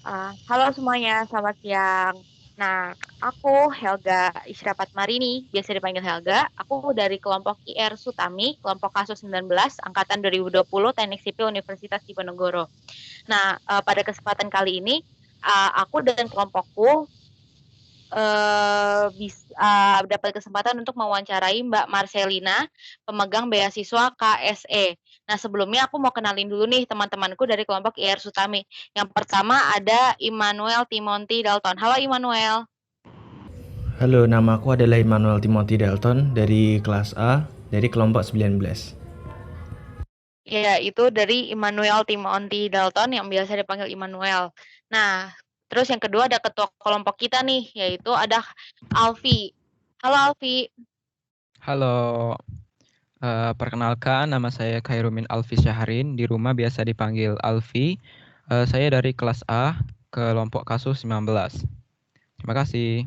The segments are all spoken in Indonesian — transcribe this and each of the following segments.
Halo semuanya, selamat siang. Nah, aku Helga Israpat Marini, biasa dipanggil Helga. Aku dari kelompok IR Sutami, kelompok kasus 19, angkatan 2020, Teknik Sipil Universitas Diponegoro. Nah, pada kesempatan kali ini, aku dan kelompokku dapat kesempatan untuk mewawancarai Mbak Marcelina, pemegang beasiswa KSE. Nah, sebelumnya aku mau kenalin dulu nih teman-temanku dari kelompok IR Sutami. Yang pertama ada Immanuel Timonti Dalton. Halo Immanuel. Halo, nama aku adalah Immanuel Timothy Dalton dari kelas A dari kelompok 19. Ya, itu dari Immanuel Timonti Dalton yang biasa dipanggil Immanuel. Nah, terus yang kedua ada ketua kelompok kita nih, yaitu ada Alfi. Halo Alfi. Halo, perkenalkan nama saya Khairumin Alfi Syahrin, di rumah biasa dipanggil Alfi. Saya dari kelas A, kelompok kasus 19. Terima kasih.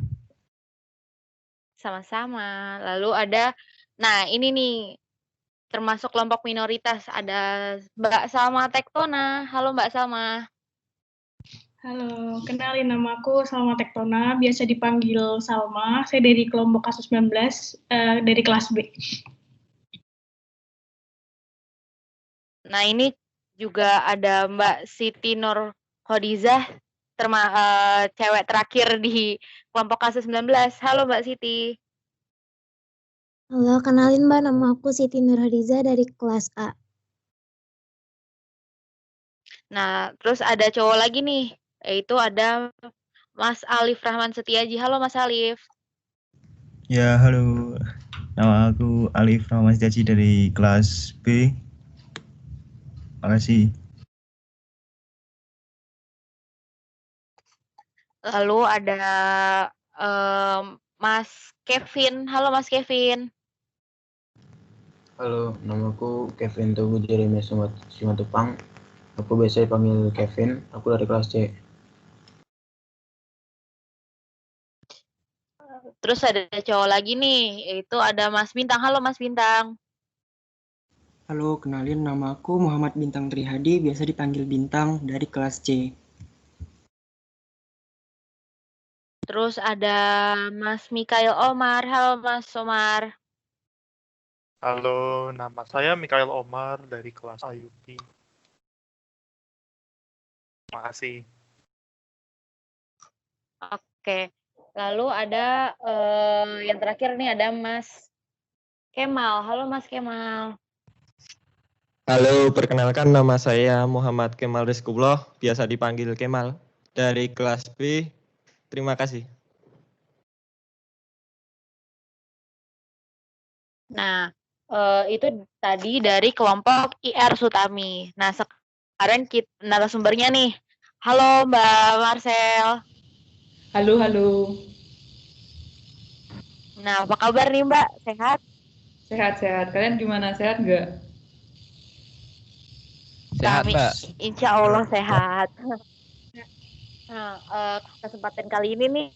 Sama-sama. Lalu nah ini nih, termasuk kelompok minoritas, ada Mbak Salma Tektona. Halo Mbak Salma. Halo, kenalin nama aku Salma Tektona, biasa dipanggil Salma. Saya dari kelompok kasus 19, dari kelas B. Nah ini juga ada Mbak Siti Nur Khadijah, cewek terakhir di kelompok kasus 19. Halo Mbak Siti. Halo, kenalin Mbak, nama aku Siti Nurhadiza dari kelas A. Nah, terus ada cowok lagi nih, yaitu ada Mas Alif Rahman Setiaji. Halo Mas Alif. Ya, halo. Nama aku Alif Rahman Setiaji dari kelas B. Makasih. Lalu ada Mas Kevin. Halo Mas Kevin. Halo, namaku Kevin Togu Jeremy Simatupang. Aku biasa dipanggil Kevin, aku dari kelas C. Terus ada cowok lagi nih, yaitu ada Mas Bintang. Halo Mas Bintang. Halo, kenalin nama aku Muhammad Bintang Trihadi, biasa dipanggil Bintang dari kelas C. Terus ada Mas Mikael Omar. Halo Mas Omar. Halo, nama saya Mikael Omar dari kelas IUP. Terima kasih. Oke. Lalu ada yang terakhir nih ada Mas Kemal. Halo Mas Kemal. Halo, perkenalkan nama saya Muhammad Kemal Rizkullah, biasa dipanggil Kemal, dari kelas B. Terima kasih. Nah, itu tadi dari kelompok IR Sutami. Nah, sekarang kita narasumbernya nih. Halo Mbak Marcel. Halo, halo. Nah, apa kabar nih Mbak? Sehat? Sehat-sehat. Kalian gimana? Sehat nggak? Sehat, Kami, Mbak. insya Allah sehat. Nah, kesempatan kali ini nih,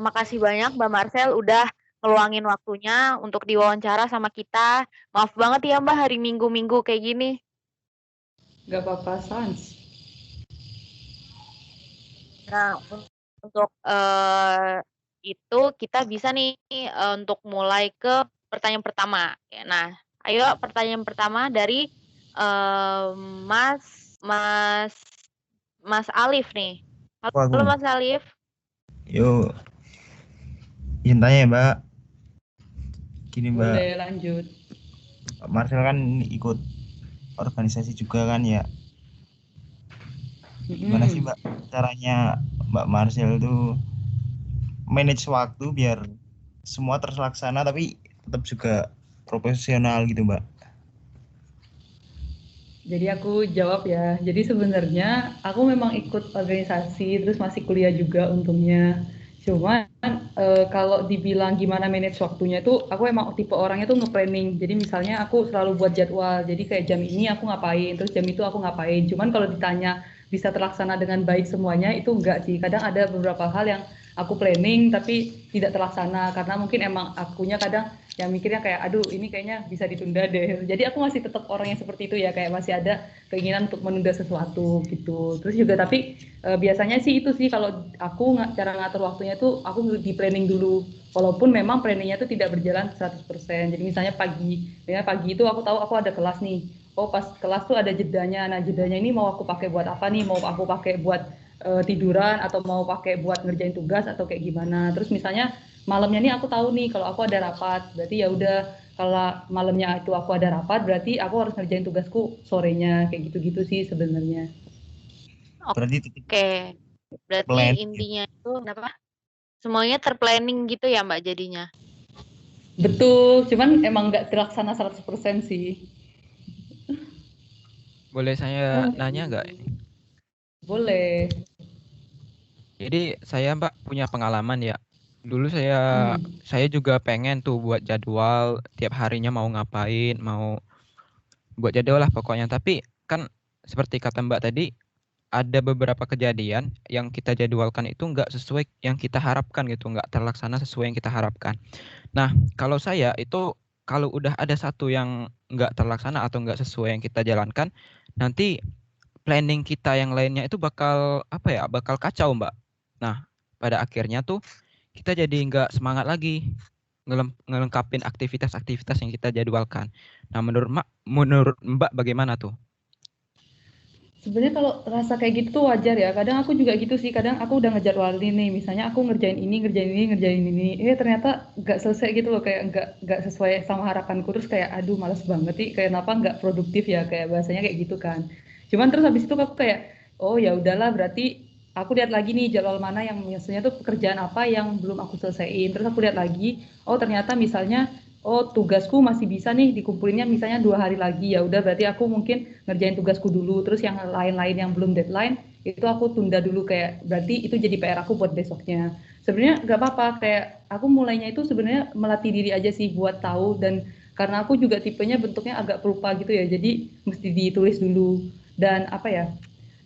makasih banyak Mbak Marcel udah ngeluangin waktunya untuk diwawancara sama kita. Maaf banget ya Mbak hari Minggu-Minggu kayak gini. Nggak apa-apa, Sans. Nah, untuk itu kita bisa nih untuk mulai ke pertanyaan pertama. Nah, ayo pertanyaan pertama dari Mas Alif nih. Halo Mas Alif. Yuk. Izin tanya ya, Mbak. Gini, Mbak. Boleh lanjut. Marcel kan ikut organisasi juga kan ya. Gimana sih, Mbak, caranya Mbak Marcel tuh manage waktu biar semua terlaksana tapi tetap juga profesional gitu, Mbak? Jadi aku jawab ya. Jadi sebenarnya aku memang ikut organisasi, terus masih kuliah juga untungnya. Cuman kalau dibilang gimana manage waktunya itu, aku emang tipe orangnya tuh nge-planning. Jadi misalnya aku selalu buat jadwal. Jadi kayak jam ini aku ngapain, terus jam itu aku ngapain. Cuman kalau ditanya bisa terlaksana dengan baik semuanya, itu enggak sih. Kadang ada beberapa hal yang aku planning tapi tidak terlaksana karena mungkin emang akunya kadang yang mikirnya kayak aduh ini kayaknya bisa ditunda deh. Jadi aku masih tetap orang yang seperti itu ya, kayak masih ada keinginan untuk menunda sesuatu gitu. Terus juga tapi biasanya sih itu sih kalau aku cara ngatur waktunya tuh aku di planning dulu. Walaupun memang planningnya tuh tidak berjalan 100%. Jadi misalnya pagi itu aku tahu aku ada kelas nih. Oh pas kelas tuh ada jedanya. Nah jedanya ini mau aku pakai buat apa nih? Mau aku pakai buat tiduran atau mau pakai buat ngerjain tugas atau kayak gimana. Terus misalnya malamnya nih aku tahu nih kalau aku ada rapat, berarti ya udah kalau malamnya itu aku ada rapat, berarti aku harus ngerjain tugasku sorenya, kayak gitu-gitu sih sebenarnya. Berarti Oke, berarti intinya itu apa? Semuanya terplanning gitu ya Mbak jadinya? Betul, cuman emang nggak terlaksana 100% sih. Boleh saya nanya nggak? Boleh. Jadi saya Mbak punya pengalaman ya. Dulu saya juga pengen tuh buat jadwal tiap harinya mau ngapain, mau buat jadwal lah pokoknya. Tapi kan seperti kata Mbak tadi, ada beberapa kejadian yang kita jadwalkan itu nggak sesuai yang kita harapkan gitu, nggak terlaksana sesuai yang kita harapkan. Nah, kalau saya itu kalau udah ada satu yang nggak terlaksana atau nggak sesuai yang kita jalankan, nanti planning kita yang lainnya itu bakal apa ya, bakal kacau Mbak. Nah, pada akhirnya tuh kita jadi nggak semangat lagi ngelengkapin aktivitas-aktivitas yang kita jadwalkan. Nah, menurut Mbak bagaimana tuh? Sebenarnya kalau rasa kayak gitu tuh wajar ya. Kadang aku juga gitu sih. Kadang aku udah ngejadwalin nih. Misalnya aku ngerjain ini, ngerjain ini. Ternyata nggak selesai gitu loh. Kayak nggak sesuai sama harapanku. Terus kayak aduh males banget nih. Kayak kenapa nggak produktif ya. Kayak bahasanya kayak gitu kan. Cuman terus habis itu aku kayak oh ya udahlah berarti aku lihat lagi nih jadwal mana yang biasanya tuh pekerjaan apa yang belum aku selesaiin. Terus aku lihat lagi. Oh ternyata misalnya oh tugasku masih bisa nih dikumpulinnya misalnya 2 hari lagi, ya udah berarti aku mungkin ngerjain tugasku dulu, terus yang lain-lain yang belum deadline itu aku tunda dulu, kayak berarti itu jadi PR aku buat besoknya. Sebenarnya nggak apa-apa, kayak aku mulainya itu sebenarnya melatih diri aja sih buat tahu, dan karena aku juga tipenya bentuknya agak pelupa gitu ya, jadi mesti ditulis dulu. Dan apa ya,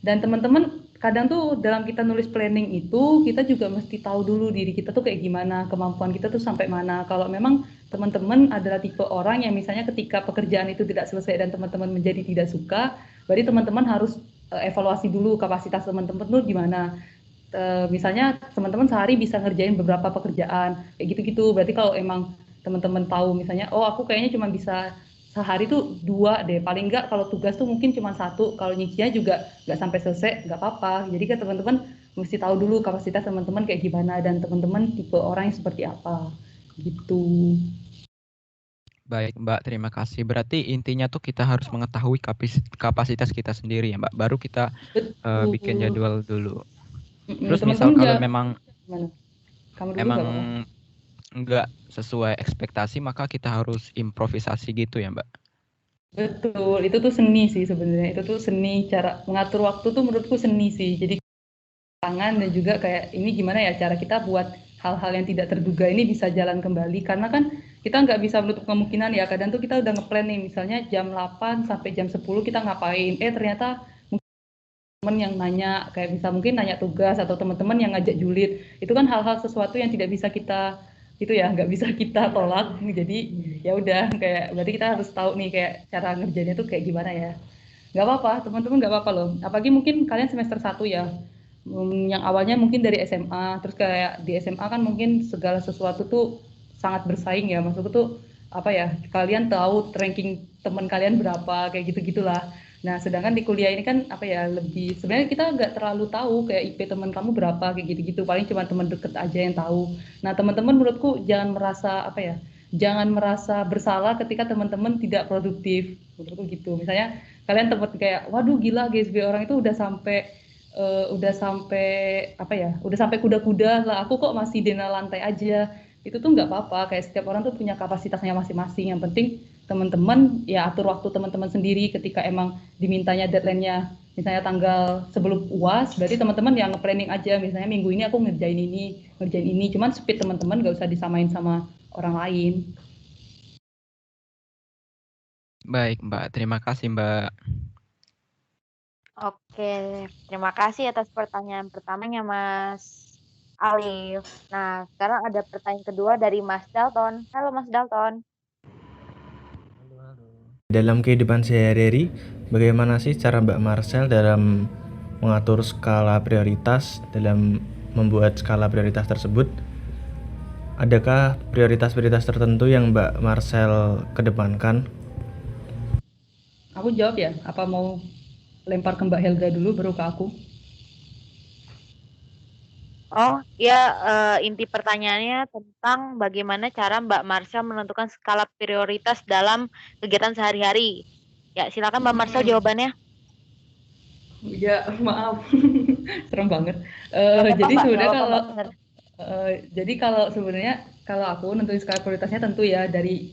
dan teman-teman kadang tuh dalam kita nulis planning itu kita juga mesti tahu dulu diri kita tuh kayak gimana, kemampuan kita tuh sampai mana. Kalau memang teman-teman adalah tipe orang yang misalnya ketika pekerjaan itu tidak selesai dan teman-teman menjadi tidak suka, berarti teman-teman harus evaluasi dulu kapasitas teman-teman tuh gimana. Misalnya teman-teman sehari bisa ngerjain beberapa pekerjaan kayak gitu-gitu. Berarti kalau emang teman-teman tahu misalnya oh aku kayaknya cuma bisa sehari tuh 2 deh, paling enggak kalau tugas tuh mungkin cuma 1, kalau nyicinya juga nggak sampai selesai, nggak apa-apa. Jadi kan teman-teman mesti tahu dulu kapasitas teman-teman kayak gimana dan teman-teman tipe orang yang seperti apa, gitu. Baik Mbak, terima kasih. Berarti intinya tuh kita harus mengetahui kapasitas kita sendiri ya Mbak, baru kita bikin jadwal dulu. Terus misal kalau memang nggak sesuai ekspektasi, maka kita harus improvisasi gitu ya Mbak? Betul, itu tuh seni sih sebenarnya. Itu tuh seni, cara mengatur waktu tuh menurutku seni sih. Jadi tangan dan juga kayak ini gimana ya cara kita buat hal-hal yang tidak terduga ini bisa jalan kembali. Karena kan kita nggak bisa menutup kemungkinan ya. Kadang tuh kita udah ngeplan nih, misalnya jam 8 sampai jam 10 kita ngapain. Ternyata teman yang nanya, kayak bisa mungkin nanya tugas atau teman-teman yang ngajak julid. Itu kan hal-hal sesuatu yang tidak bisa kita itu ya nggak bisa kita tolak, jadi ya udah kayak berarti kita harus tahu nih kayak cara ngerjainnya tuh kayak gimana ya. Nggak apa-apa teman-teman, nggak apa-apa loh, apalagi mungkin kalian semester 1 ya, yang awalnya mungkin dari SMA, terus kayak di SMA kan mungkin segala sesuatu tuh sangat bersaing ya, maksudku tuh apa ya, kalian tahu ranking teman kalian berapa kayak gitu-gitulah. Nah, sedangkan di kuliah ini kan apa ya, lebih sebenarnya kita nggak terlalu tahu kayak IP teman kamu berapa kayak gitu-gitu, paling cuma teman deket aja yang tahu. Nah, teman-teman menurutku jangan merasa apa ya, jangan merasa bersalah ketika teman-teman tidak produktif, menurutku gitu. Misalnya kalian tempat kayak, waduh gila GSB orang itu udah sampai apa ya, udah sampai kuda-kuda lah, aku kok masih di lantai aja. Itu tuh nggak apa-apa, kayak setiap orang tuh punya kapasitasnya masing-masing. Yang penting teman-teman ya atur waktu teman-teman sendiri, ketika emang dimintanya deadline-nya misalnya tanggal sebelum UAS, berarti teman-teman yang nge-planning aja, misalnya minggu ini aku ngerjain ini, cuman speed teman-teman nggak usah disamain sama orang lain. Baik Mbak, terima kasih Mbak. Oke, terima kasih atas pertanyaan pertamanya Mas. Alif. Nah, sekarang ada pertanyaan kedua dari Mas Dalton. Halo Mas Dalton. Dalam kehidupan sehari-hari, bagaimana sih cara Mbak Marcel dalam mengatur skala prioritas, dalam membuat skala prioritas tersebut? Adakah prioritas-prioritas tertentu yang Mbak Marcel kedepankan? Aku jawab ya, apa mau lempar ke Mbak Helga dulu baru ke aku? Oh, ya inti pertanyaannya tentang bagaimana cara Mbak Marcel menentukan skala prioritas dalam kegiatan sehari-hari. Ya, silakan Mbak Marcel jawabannya. Ya, maaf. Serem banget. Nggak Jadi apa-apa, sebenarnya nggak apa-apa, kalau bener. jadi kalau sebenarnya kalau aku nentuin skala prioritasnya tentu ya dari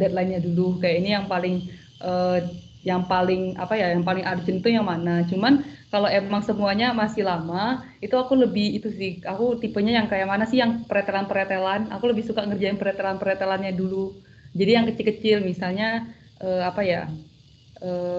deadline-nya dulu. Kayak ini yang paling apa ya, yang paling urgent tuh yang mana. Cuman kalau emang semuanya masih lama, itu aku lebih itu sih. Aku tipenya yang kayak mana sih yang pretelan-pretelan. Aku lebih suka ngerjain pretelan-pretelannya dulu. Jadi yang kecil-kecil misalnya apa ya?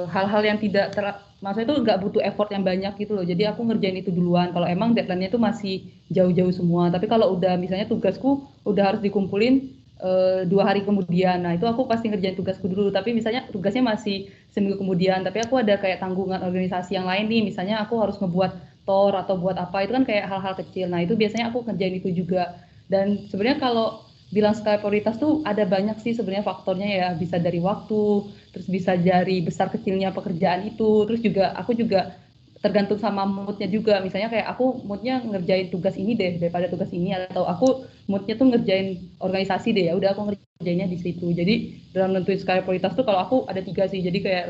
Hal-hal yang tidak maksudnya itu nggak butuh effort yang banyak gitu loh. Jadi aku ngerjain itu duluan. Kalau emang deadline-nya itu masih jauh-jauh semua. Tapi kalau udah misalnya tugasku udah harus dikumpulin 2 hari kemudian. Nah itu aku pasti ngerjain tugasku dulu. Tapi misalnya tugasnya masih seminggu kemudian. Tapi aku ada kayak tanggungan organisasi yang lain nih. Misalnya aku harus ngebuat TOR atau buat apa. Itu kan kayak hal-hal kecil. Nah itu biasanya aku ngerjain itu juga. Dan sebenarnya kalau bilang skala prioritas tuh ada banyak sih sebenarnya faktornya ya, bisa dari waktu, terus bisa dari besar kecilnya pekerjaan itu, terus juga aku juga tergantung sama moodnya juga, misalnya kayak aku moodnya ngerjain tugas ini deh daripada tugas ini, atau aku moodnya tuh ngerjain organisasi deh, ya udah aku ngerjainnya di situ. Jadi dalam nentuin skala prioritas tuh kalau aku ada 3 sih, jadi kayak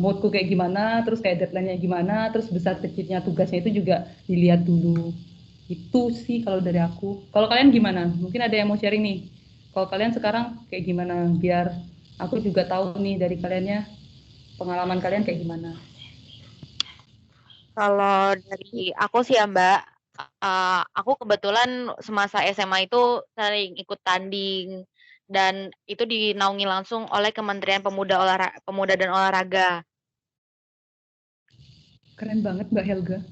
moodku kayak gimana, terus kayak deadline-nya gimana, terus besar kecilnya tugasnya itu juga dilihat dulu. Itu sih kalau dari aku. Kalau kalian gimana? Mungkin ada yang mau sharing nih. Kalau kalian sekarang kayak gimana? Biar aku juga tahu nih dari kaliannya, pengalaman kalian kayak gimana. Kalau dari aku sih ya Mbak, aku kebetulan semasa SMA itu sering ikut tanding dan itu dinaungi langsung oleh Kementerian Pemuda dan Olahraga. Keren banget Mbak Helga.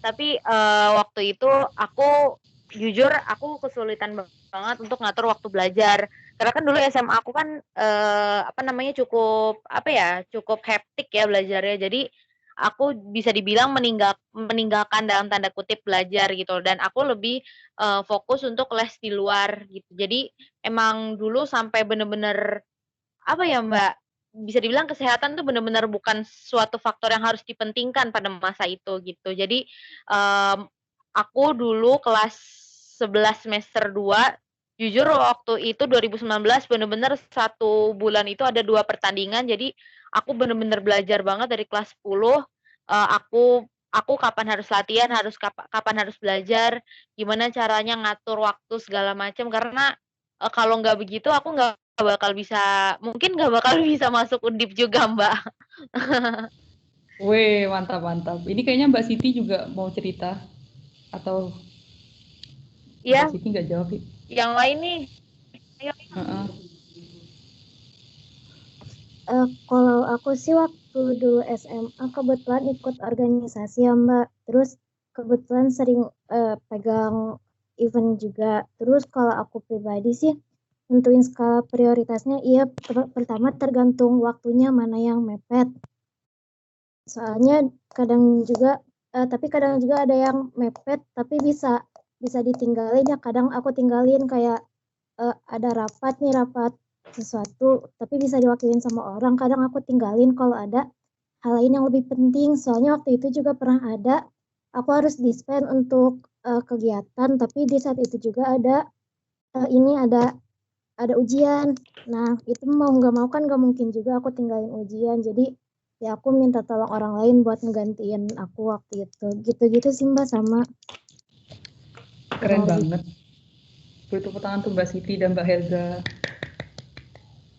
Tapi waktu itu aku jujur aku kesulitan banget untuk ngatur waktu belajar. Karena kan dulu SMA aku kan cukup hektik ya belajarnya. Jadi aku bisa dibilang meninggalkan dalam tanda kutip belajar gitu dan aku lebih fokus untuk les di luar gitu. Jadi emang dulu sampai bener-bener apa ya Mbak, bisa dibilang kesehatan tuh benar-benar bukan suatu faktor yang harus dipentingkan pada masa itu gitu. Jadi aku dulu kelas 11 semester 2, jujur waktu itu 2019 benar-benar 1 bulan itu ada 2 pertandingan. Jadi aku benar-benar belajar banget dari kelas 10, aku kapan harus latihan, kapan harus belajar, gimana caranya ngatur waktu segala macam karena kalau nggak begitu aku mungkin nggak bakal bisa masuk Undip juga Mbak. Weh, mantap. Ini kayaknya Mbak Siti juga mau cerita atau Iya. Mbak Siti nggak jawab. Yang lain nih. Ayo. Kalau aku sih waktu dulu SMA kebetulan ikut organisasi ya Mbak. Terus kebetulan sering pegang event juga. Terus kalau aku pribadi sih nentuin skala prioritasnya, iya pertama tergantung waktunya mana yang mepet. Soalnya kadang juga ada yang mepet tapi bisa ditinggalin ya. Kadang aku tinggalin kayak ada rapat sesuatu tapi bisa diwakilin sama orang. Kadang aku tinggalin kalau ada hal lain yang lebih penting. Soalnya waktu itu juga pernah ada aku harus dispen untuk kegiatan tapi di saat itu juga ada ujian. Nah, itu mau nggak mau kan nggak mungkin juga aku tinggalin ujian. Jadi ya aku minta tolong orang lain buat ngegantiin aku waktu itu. Gitu-gitu sih Mbak sama. Keren banget. Beri tepuk tangan tuh Mbak Siti dan Mbak Helga.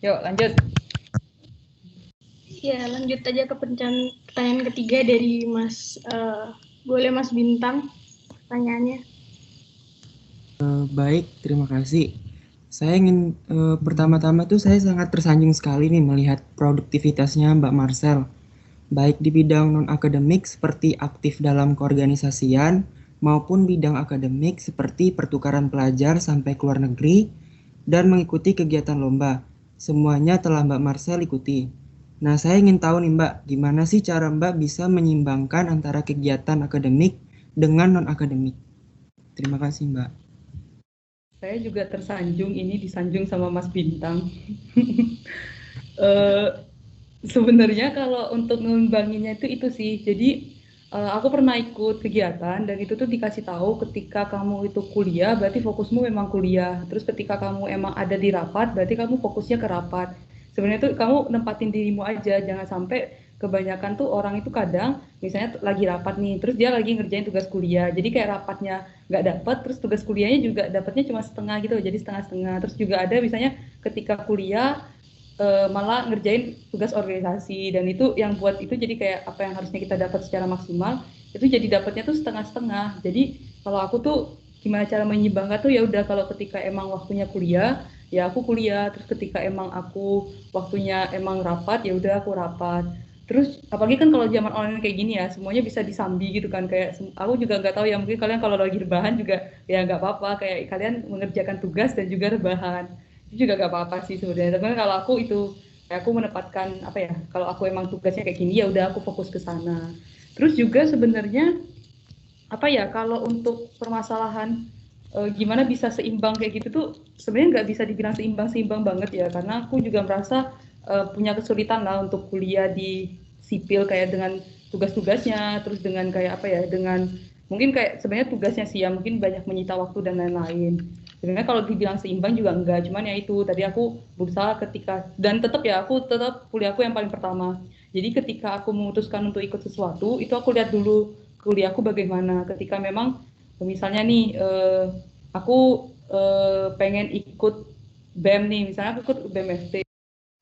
Yuk lanjut. Ya lanjut aja ke pertanyaan ketiga dari Mas. Boleh Mas Bintang pertanyaannya. Baik, terima kasih. Saya ingin pertama-tama tuh saya sangat tersanjung sekali nih melihat produktivitasnya Mbak Marcel. baik di bidang non-akademik seperti aktif dalam keorganisasian, maupun bidang akademik seperti pertukaran pelajar sampai ke luar negeri, dan mengikuti kegiatan lomba. Semuanya telah Mbak Marcel ikuti. Nah, saya ingin tahu nih Mbak, gimana sih cara Mbak bisa menyeimbangkan antara kegiatan akademik dengan non-akademik? Terima kasih Mbak. Saya juga tersanjung ini disanjung sama Mas Bintang. Sebenarnya kalau untuk ngimbanginnya itu sih. Jadi aku pernah ikut kegiatan dan itu tuh dikasih tahu ketika kamu itu kuliah berarti fokusmu memang kuliah. Terus ketika kamu emang ada di rapat berarti kamu fokusnya ke rapat. Sebenarnya tuh kamu nempatin dirimu aja, jangan sampai kebanyakan tuh orang itu kadang misalnya lagi rapat nih, terus dia lagi ngerjain tugas kuliah. Jadi kayak rapatnya nggak dapat, terus tugas kuliahnya juga dapatnya cuma setengah gitu, jadi setengah-setengah. Terus juga ada misalnya ketika kuliah malah ngerjain tugas organisasi dan itu yang buat itu jadi kayak apa yang harusnya kita dapat secara maksimal itu jadi dapatnya tuh setengah-setengah. Jadi kalau aku tuh gimana cara menyeimbangkan tuh ya udah kalau ketika emang waktunya kuliah ya aku kuliah, terus ketika emang aku waktunya emang rapat ya udah aku rapat. Terus apalagi kan kalau zaman online kayak gini ya semuanya bisa disambi gitu kan, kayak aku juga nggak tahu ya, mungkin kalian kalau lagi rebahan juga ya nggak apa-apa, kayak kalian mengerjakan tugas dan juga rebahan itu juga nggak apa-apa sih sebenarnya. Tapi kalau aku itu kayak aku menempatkan apa ya, kalau aku emang tugasnya kayak gini ya udah aku fokus ke sana. Terus juga sebenarnya apa ya, kalau untuk permasalahan gimana bisa seimbang kayak gitu tuh sebenarnya nggak bisa dibilang seimbang banget ya, karena aku juga merasa punya kesulitan lah untuk kuliah di sipil kayak dengan tugas-tugasnya, terus dengan kayak apa ya, dengan mungkin kayak sebenarnya tugasnya sih ya mungkin banyak menyita waktu dan lain-lain. Sebenarnya kalau dibilang seimbang juga enggak, cuman ya itu tadi aku berusaha ketika dan tetap ya aku tetap kuliahku yang paling pertama. Jadi ketika aku memutuskan untuk ikut sesuatu itu aku lihat dulu kuliahku bagaimana. Ketika memang misalnya nih aku pengen ikut BEM nih, misalnya aku ikut BEM FT,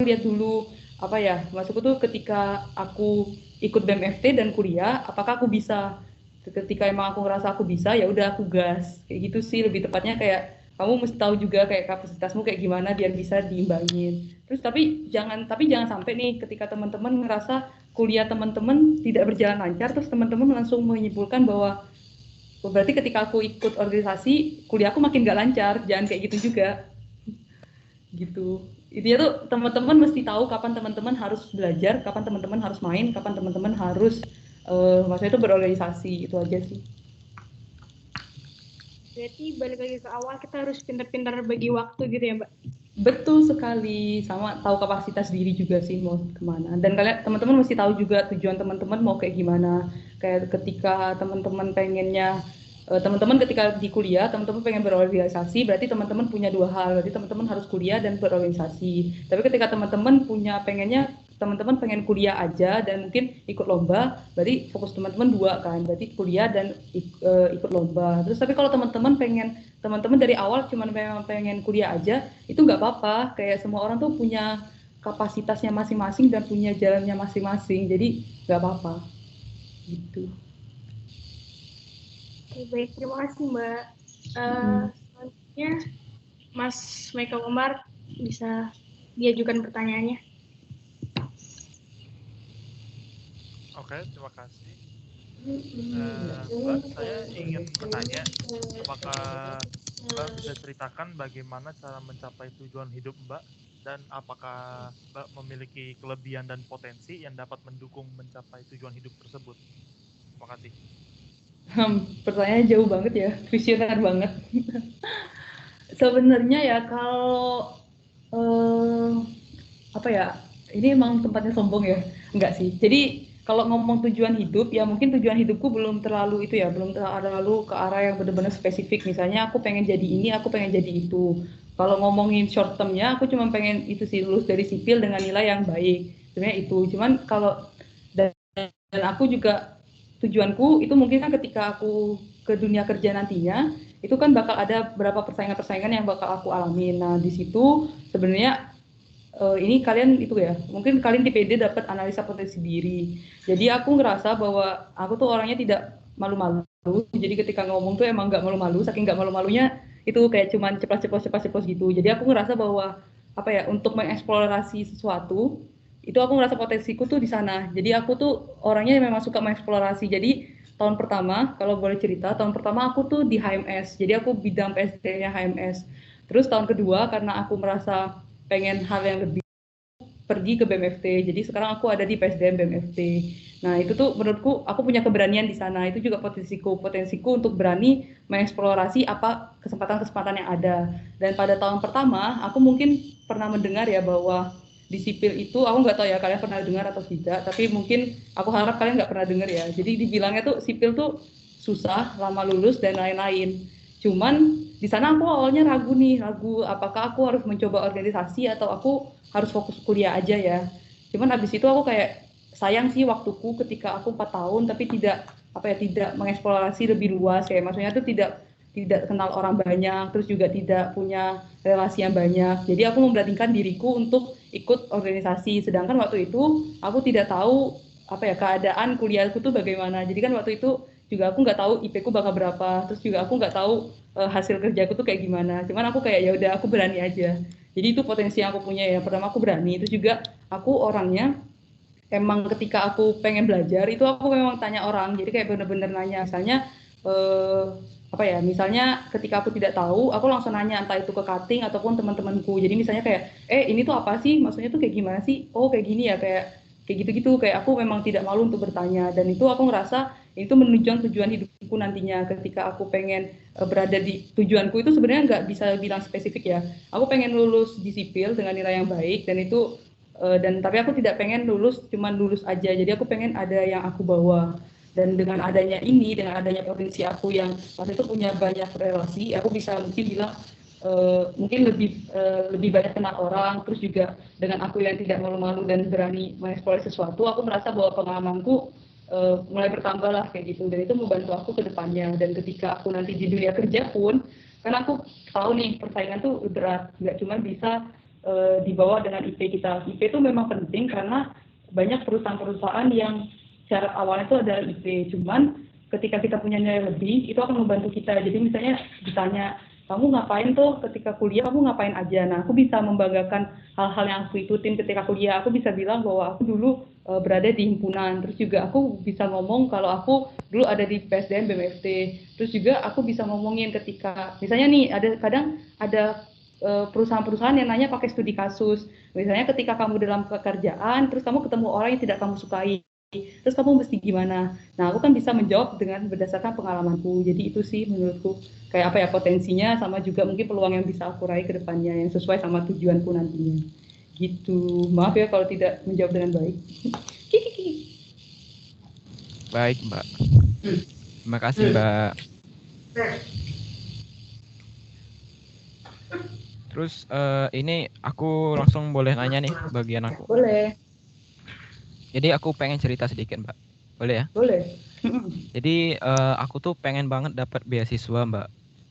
lihat dulu apa ya maksudku tuh ketika aku ikut BEM FT dan kuliah apakah aku bisa. Ketika emang aku ngerasa aku bisa ya udah aku gas kayak gitu sih, lebih tepatnya kayak kamu mesti tahu juga kayak kapasitasmu kayak gimana biar bisa diimbangin. Terus tapi jangan sampai nih ketika teman-teman ngerasa kuliah teman-teman tidak berjalan lancar terus teman-teman langsung menyimpulkan bahwa berarti ketika aku ikut organisasi kuliah aku makin gak lancar. Jangan kayak gitu juga gitu. Intinya tuh teman-teman mesti tahu kapan teman-teman harus belajar, kapan teman-teman harus main, kapan teman-teman harus maksudnya itu berorganisasi. Itu aja sih. Berarti balik lagi ke awal kita harus pintar-pintar bagi waktu gitu ya Mbak? Betul sekali, sama tahu kapasitas diri juga sih mau kemana. Dan kalian teman-teman mesti tahu juga tujuan teman-teman mau kayak gimana. Kayak ketika teman-teman pengennya teman-teman ketika di kuliah teman-teman pengen berorganisasi berarti teman-teman punya dua hal, berarti teman-teman harus kuliah dan berorganisasi. Tapi ketika teman-teman pengennya teman-teman pengen kuliah aja dan mungkin ikut lomba, berarti fokus teman-teman dua kan, berarti kuliah dan ikut lomba. Terus tapi kalau teman-teman dari awal cuma pengen kuliah aja, itu nggak apa-apa. Kayak semua orang tuh punya kapasitasnya masing-masing dan punya jalannya masing-masing, jadi nggak apa-apa. Gitu. Oke, baik, terima kasih Mbak. Selanjutnya Mas Michael Omar bisa diajukan pertanyaannya. Oke, terima kasih. Mbak, saya ingin bertanya, apakah Mbak bisa ceritakan bagaimana cara mencapai tujuan hidup Mbak, dan apakah Mbak memiliki kelebihan dan potensi yang dapat mendukung mencapai tujuan hidup tersebut? Terima kasih. Pertanyaannya jauh banget ya, visioner banget. Sebenarnya ya kalau apa ya, ini emang tempatnya sombong ya, enggak sih. Jadi kalau ngomong tujuan hidup ya mungkin tujuan hidupku belum terlalu itu ya, belum terlalu ke arah yang benar-benar spesifik. Misalnya aku pengen jadi ini, aku pengen jadi itu. Kalau ngomongin short termnya aku cuma pengen itu sih, lulus dari sipil dengan nilai yang baik. Sebenarnya itu. Cuman kalau dan aku juga tujuanku itu mungkin kan ketika aku ke dunia kerja nantinya itu kan bakal ada beberapa persaingan-persaingan yang bakal aku alami. Nah di situ sebenarnya ini kalian itu ya, mungkin kalian di PD dapat analisa potensi diri. Jadi aku ngerasa bahwa aku tuh orangnya tidak malu-malu. Jadi ketika ngomong tuh emang nggak malu-malu, saking nggak malu-malunya itu kayak cuman ceplos gitu. Jadi aku ngerasa bahwa apa ya, untuk mengeksplorasi sesuatu itu aku ngerasa potensiku tuh di sana. Jadi aku tuh orangnya memang suka mengeksplorasi. Jadi tahun pertama, kalau boleh cerita, tahun pertama aku tuh di HMS. Jadi aku bidang PSD-nya HMS. Terus tahun kedua karena aku merasa pengen hal yang lebih, pergi ke BMFT. Jadi sekarang aku ada di PSDM BMFT. Nah, itu tuh menurutku aku punya keberanian di sana. Itu juga potensiku untuk berani mengeksplorasi apa kesempatan-kesempatan yang ada. Dan pada tahun pertama, aku mungkin pernah mendengar ya bahwa di sipil itu, aku nggak tahu ya kalian pernah dengar atau tidak, tapi mungkin aku harap kalian nggak pernah dengar ya. Jadi dibilangnya tuh sipil tuh susah, lama lulus, dan lain-lain. Cuman di sana aku awalnya ragu apakah aku harus mencoba organisasi atau aku harus fokus kuliah aja ya. Cuman habis itu aku kayak sayang sih waktuku ketika aku 4 tahun tapi tidak mengeksplorasi lebih luas, kayak maksudnya tuh tidak kenal orang banyak, terus juga tidak punya relasi yang banyak. Jadi aku memberanikan diriku untuk ikut organisasi, sedangkan waktu itu aku tidak tahu keadaan kuliahku tuh bagaimana. Jadi kan waktu itu juga aku nggak tahu IP ku bakal berapa, terus juga aku nggak tahu hasil kerjaku tuh kayak gimana. Cuman aku kayak ya udah aku berani aja. Jadi itu potensi yang aku punya ya. Pertama aku berani, terus juga aku orangnya emang ketika aku pengen belajar itu aku memang tanya orang. Jadi kayak bener-bener nanya, misalnya misalnya ketika aku tidak tahu, aku langsung nanya entah itu ke cutting ataupun teman-temanku. Jadi misalnya kayak, ini tuh apa sih? Maksudnya tuh kayak gimana sih? Oh kayak gini ya, kayak gitu-gitu. Kayak aku memang tidak malu untuk bertanya. Dan itu aku ngerasa itu menunjang tujuan hidupku nantinya. Ketika aku pengen berada di tujuanku itu sebenarnya nggak bisa bilang spesifik ya. Aku pengen lulus di sipil dengan nilai yang baik dan itu tapi aku tidak pengen cuman lulus aja. Jadi aku pengen ada yang aku bawa. Dan dengan adanya potensi aku yang waktu itu punya banyak relasi, aku bisa mungkin bilang mungkin lebih banyak kenal orang, terus juga dengan aku yang tidak malu-malu dan berani mengeksplorasi sesuatu, aku merasa bahwa pengalamanku mulai bertambah lah kayak gitu, dan itu membantu aku ke depannya. Dan ketika aku nanti di dunia kerja pun, karena aku tahu nih persaingan tuh berat, nggak cuma bisa dibawa dengan IP kita. IP itu memang penting karena banyak perusahaan-perusahaan yang syarat awalnya itu adalah IP, cuman ketika kita punya nilai lebih, itu akan membantu kita. Jadi misalnya ditanya, kamu ngapain tuh ketika kuliah, kamu ngapain aja? Nah, aku bisa membanggakan hal-hal yang aku ikutin ketika kuliah. Aku bisa bilang bahwa aku dulu berada di himpunan, terus juga aku bisa ngomong kalau aku dulu ada di PSDM BMFT, terus juga aku bisa ngomongin ketika, misalnya nih, kadang ada perusahaan-perusahaan yang nanya pakai studi kasus. Misalnya ketika kamu dalam pekerjaan, terus kamu ketemu orang yang tidak kamu sukai, terus kamu mesti gimana? Nah, aku kan bisa menjawab dengan berdasarkan pengalamanku. Jadi itu sih menurutku kayak potensinya, sama juga mungkin peluang yang bisa aku raih ke depannya yang sesuai sama tujuanku nantinya. Gitu. Maaf ya kalau tidak menjawab dengan baik. Baik, Mbak. Terima kasih, Mbak. Terus ini aku langsung boleh nanya nih bagian aku. Boleh. Jadi aku pengen cerita sedikit, Mbak. Boleh ya? Boleh. Jadi aku tuh pengen banget dapat beasiswa, Mbak.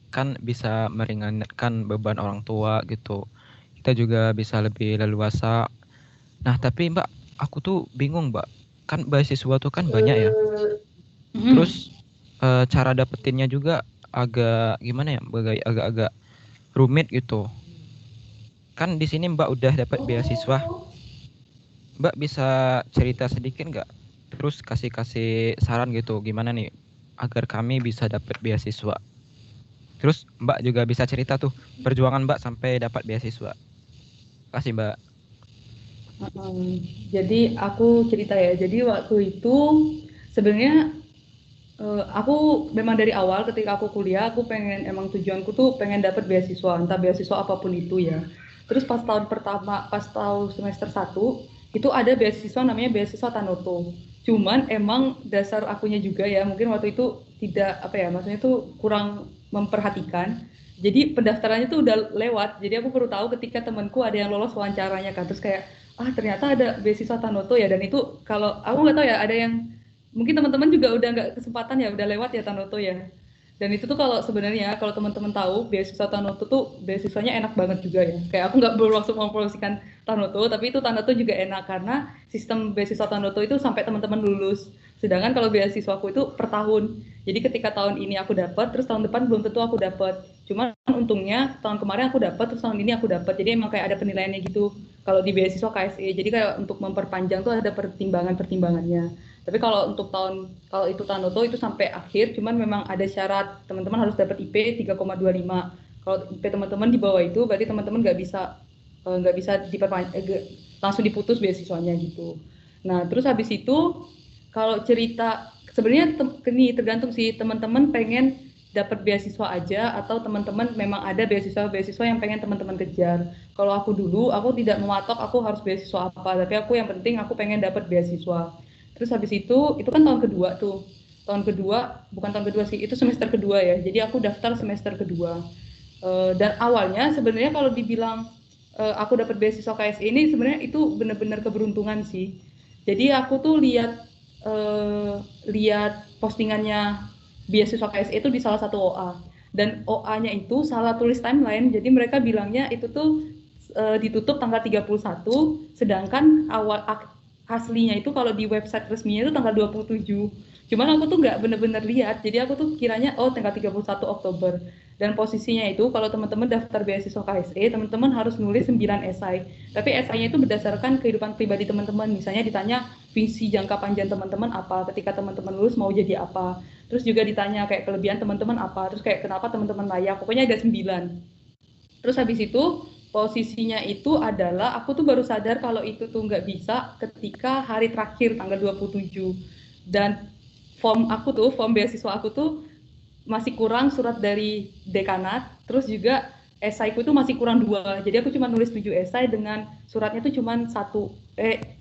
Kan bisa meringankan beban orang tua gitu. Kita juga bisa lebih leluasa. Nah, tapi Mbak, aku tuh bingung, Mbak. Kan beasiswa tuh kan banyak ya. Terus cara dapetinnya juga agak gimana ya? Agak-agak rumit gitu. Kan di sini Mbak udah dapat beasiswa. Mbak bisa cerita sedikit nggak? Terus kasih saran gitu, gimana nih agar kami bisa dapat beasiswa. Terus Mbak juga bisa cerita tuh perjuangan Mbak sampai dapat beasiswa. Kasih Mbak. Jadi aku cerita ya. Jadi waktu itu sebenarnya aku memang dari awal ketika aku kuliah, aku pengen, emang tujuanku tuh pengen dapat beasiswa, entah beasiswa apapun itu ya. Terus pas tahun semester 1 itu ada beasiswa namanya beasiswa Tanoto. Cuman emang dasar akunya juga ya, mungkin waktu itu tidak maksudnya tuh kurang memperhatikan. Jadi pendaftarannya tuh udah lewat. Jadi aku baru tahu ketika temanku ada yang lolos wawancaranya kan. Terus kayak ternyata ada beasiswa Tanoto ya, dan itu kalau aku nggak tahu ya, ada yang mungkin teman-teman juga udah nggak kesempatan ya, udah lewat ya Tanoto ya. Dan itu tuh kalau sebenarnya kalau teman-teman tahu beasiswa Tanoto tuh beasiswanya enak banget juga ya. Kayak aku nggak baru langsung mempromosikan Tanoto, tapi itu Tanoto juga enak karena sistem beasiswa Tanoto itu sampai teman-teman lulus. Sedangkan kalau beasiswaku itu per tahun. Jadi ketika tahun ini aku dapat, terus tahun depan belum tentu aku dapat. Cuman untungnya tahun kemarin aku dapat, terus tahun ini aku dapat. Jadi emang kayak ada penilaiannya gitu. kalau di beasiswa KSE. Jadi kayak untuk memperpanjang tuh ada pertimbangannya. Tapi kalau itu Tanoto itu sampai akhir, cuman memang ada syarat teman-teman harus dapat IP 3,25. Kalau IP teman-teman di bawah itu berarti teman-teman nggak bisa langsung diputus beasiswanya gitu. Nah, terus habis itu kalau cerita sebenarnya ini tergantung sih teman-teman pengen dapat beasiswa aja atau teman-teman memang ada beasiswa yang pengen teman-teman kejar. Kalau aku dulu, aku tidak mematok aku harus beasiswa apa, tapi aku yang penting aku pengen dapat beasiswa. Terus habis itu kan tahun kedua tuh. Bukan tahun kedua sih, itu semester kedua ya. Jadi aku daftar semester kedua. Dan awalnya sebenarnya kalau dibilang aku dapat beasiswa KSE ini sebenarnya itu benar-benar keberuntungan sih. Jadi aku tuh lihat postingannya beasiswa KSE itu di salah satu OA. Dan OA-nya itu salah tulis timeline, jadi mereka bilangnya itu tuh ditutup tanggal 31, sedangkan aslinya itu kalau di website resminya itu tanggal 27. Cuman aku tuh nggak bener-bener lihat, jadi aku tuh kiranya tanggal 31 Oktober. Dan posisinya itu kalau teman-teman daftar beasiswa KSE, teman-teman harus nulis 9 esai. Tapi esainya itu berdasarkan kehidupan pribadi teman-teman. Misalnya ditanya visi jangka panjang teman-teman apa, ketika teman-teman lulus mau jadi apa. Terus juga ditanya kayak kelebihan teman-teman apa, terus kayak kenapa teman-teman layak. Pokoknya ada 9. Terus habis itu posisinya itu adalah aku tuh baru sadar kalau itu tuh nggak bisa ketika hari terakhir tanggal 27. Dan form beasiswa aku tuh masih kurang surat dari dekanat, terus juga esaiku itu masih kurang 2. Jadi aku cuma nulis 7 esai dengan suratnya tuh cuma 1.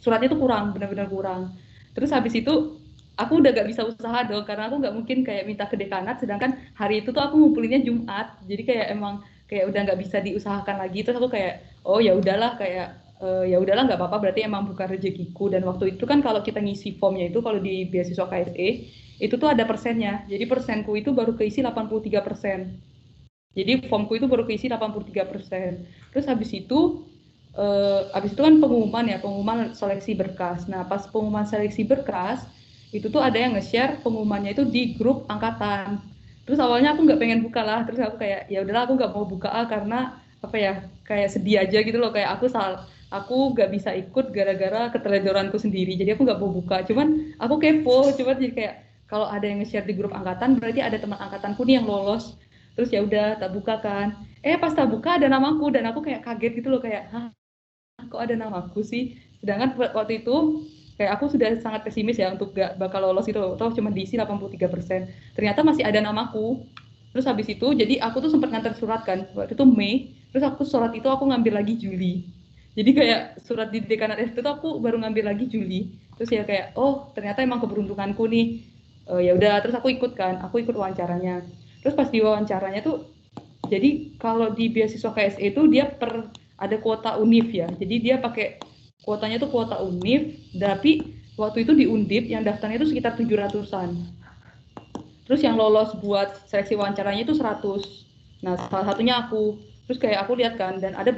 Suratnya tuh kurang, benar-benar kurang. Terus habis itu aku udah gak bisa usaha dong, karena aku nggak mungkin kayak minta ke dekanat, sedangkan hari itu tuh aku ngumpulinnya Jumat. Jadi kayak emang kayak udah nggak bisa diusahakan lagi. Terus aku kayak ya udahlah kayak ya udahlah nggak apa-apa, berarti emang bukan rezekiku. Dan waktu itu kan kalau kita ngisi formnya itu kalau di beasiswa KSE itu tuh ada persennya. Jadi persenku itu baru keisi 83%. Jadi formku itu baru keisi 83%. Terus habis itu kan pengumuman seleksi berkas. Nah, pas pengumuman seleksi berkas itu tuh ada yang nge-share pengumumannya itu di grup angkatan. Terus awalnya aku nggak pengen buka lah, terus aku kayak ya udahlah aku nggak mau buka karena kayak sedih aja gitu loh, kayak aku nggak bisa ikut gara-gara keteledoranku sendiri, jadi aku nggak mau buka. Cuman aku kepo, jadi kayak kalau ada yang nge-share di grup angkatan berarti ada teman angkatanku nih yang lolos. Terus ya udah tak buka kan, pas tak buka ada namaku dan aku kayak kaget gitu loh, kayak kok ada namaku sih, sedangkan waktu itu kayak aku sudah sangat pesimis ya untuk gak bakal lolos itu, atau cuma diisi 83%. Ternyata masih ada namaku. Terus habis itu, jadi aku tuh sempat ngantar surat kan, waktu itu Mei, terus surat itu aku ngambil lagi Juli. Jadi kayak surat di dekanat itu tuh aku baru ngambil lagi Juli. Terus ya kayak, ternyata emang keberuntunganku nih. Ya udah, terus aku ikut wawancaranya. Terus pas di wawancaranya tuh, jadi kalau di beasiswa KSE itu dia ada kuota univ ya, jadi dia pakai kuotanya tuh kuota univ, tapi waktu itu di Undip yang daftarnya itu sekitar 700-an. Terus yang lolos buat seleksi wawancaranya itu 100. Nah, salah satunya aku. Terus kayak aku lihat kan, dan ada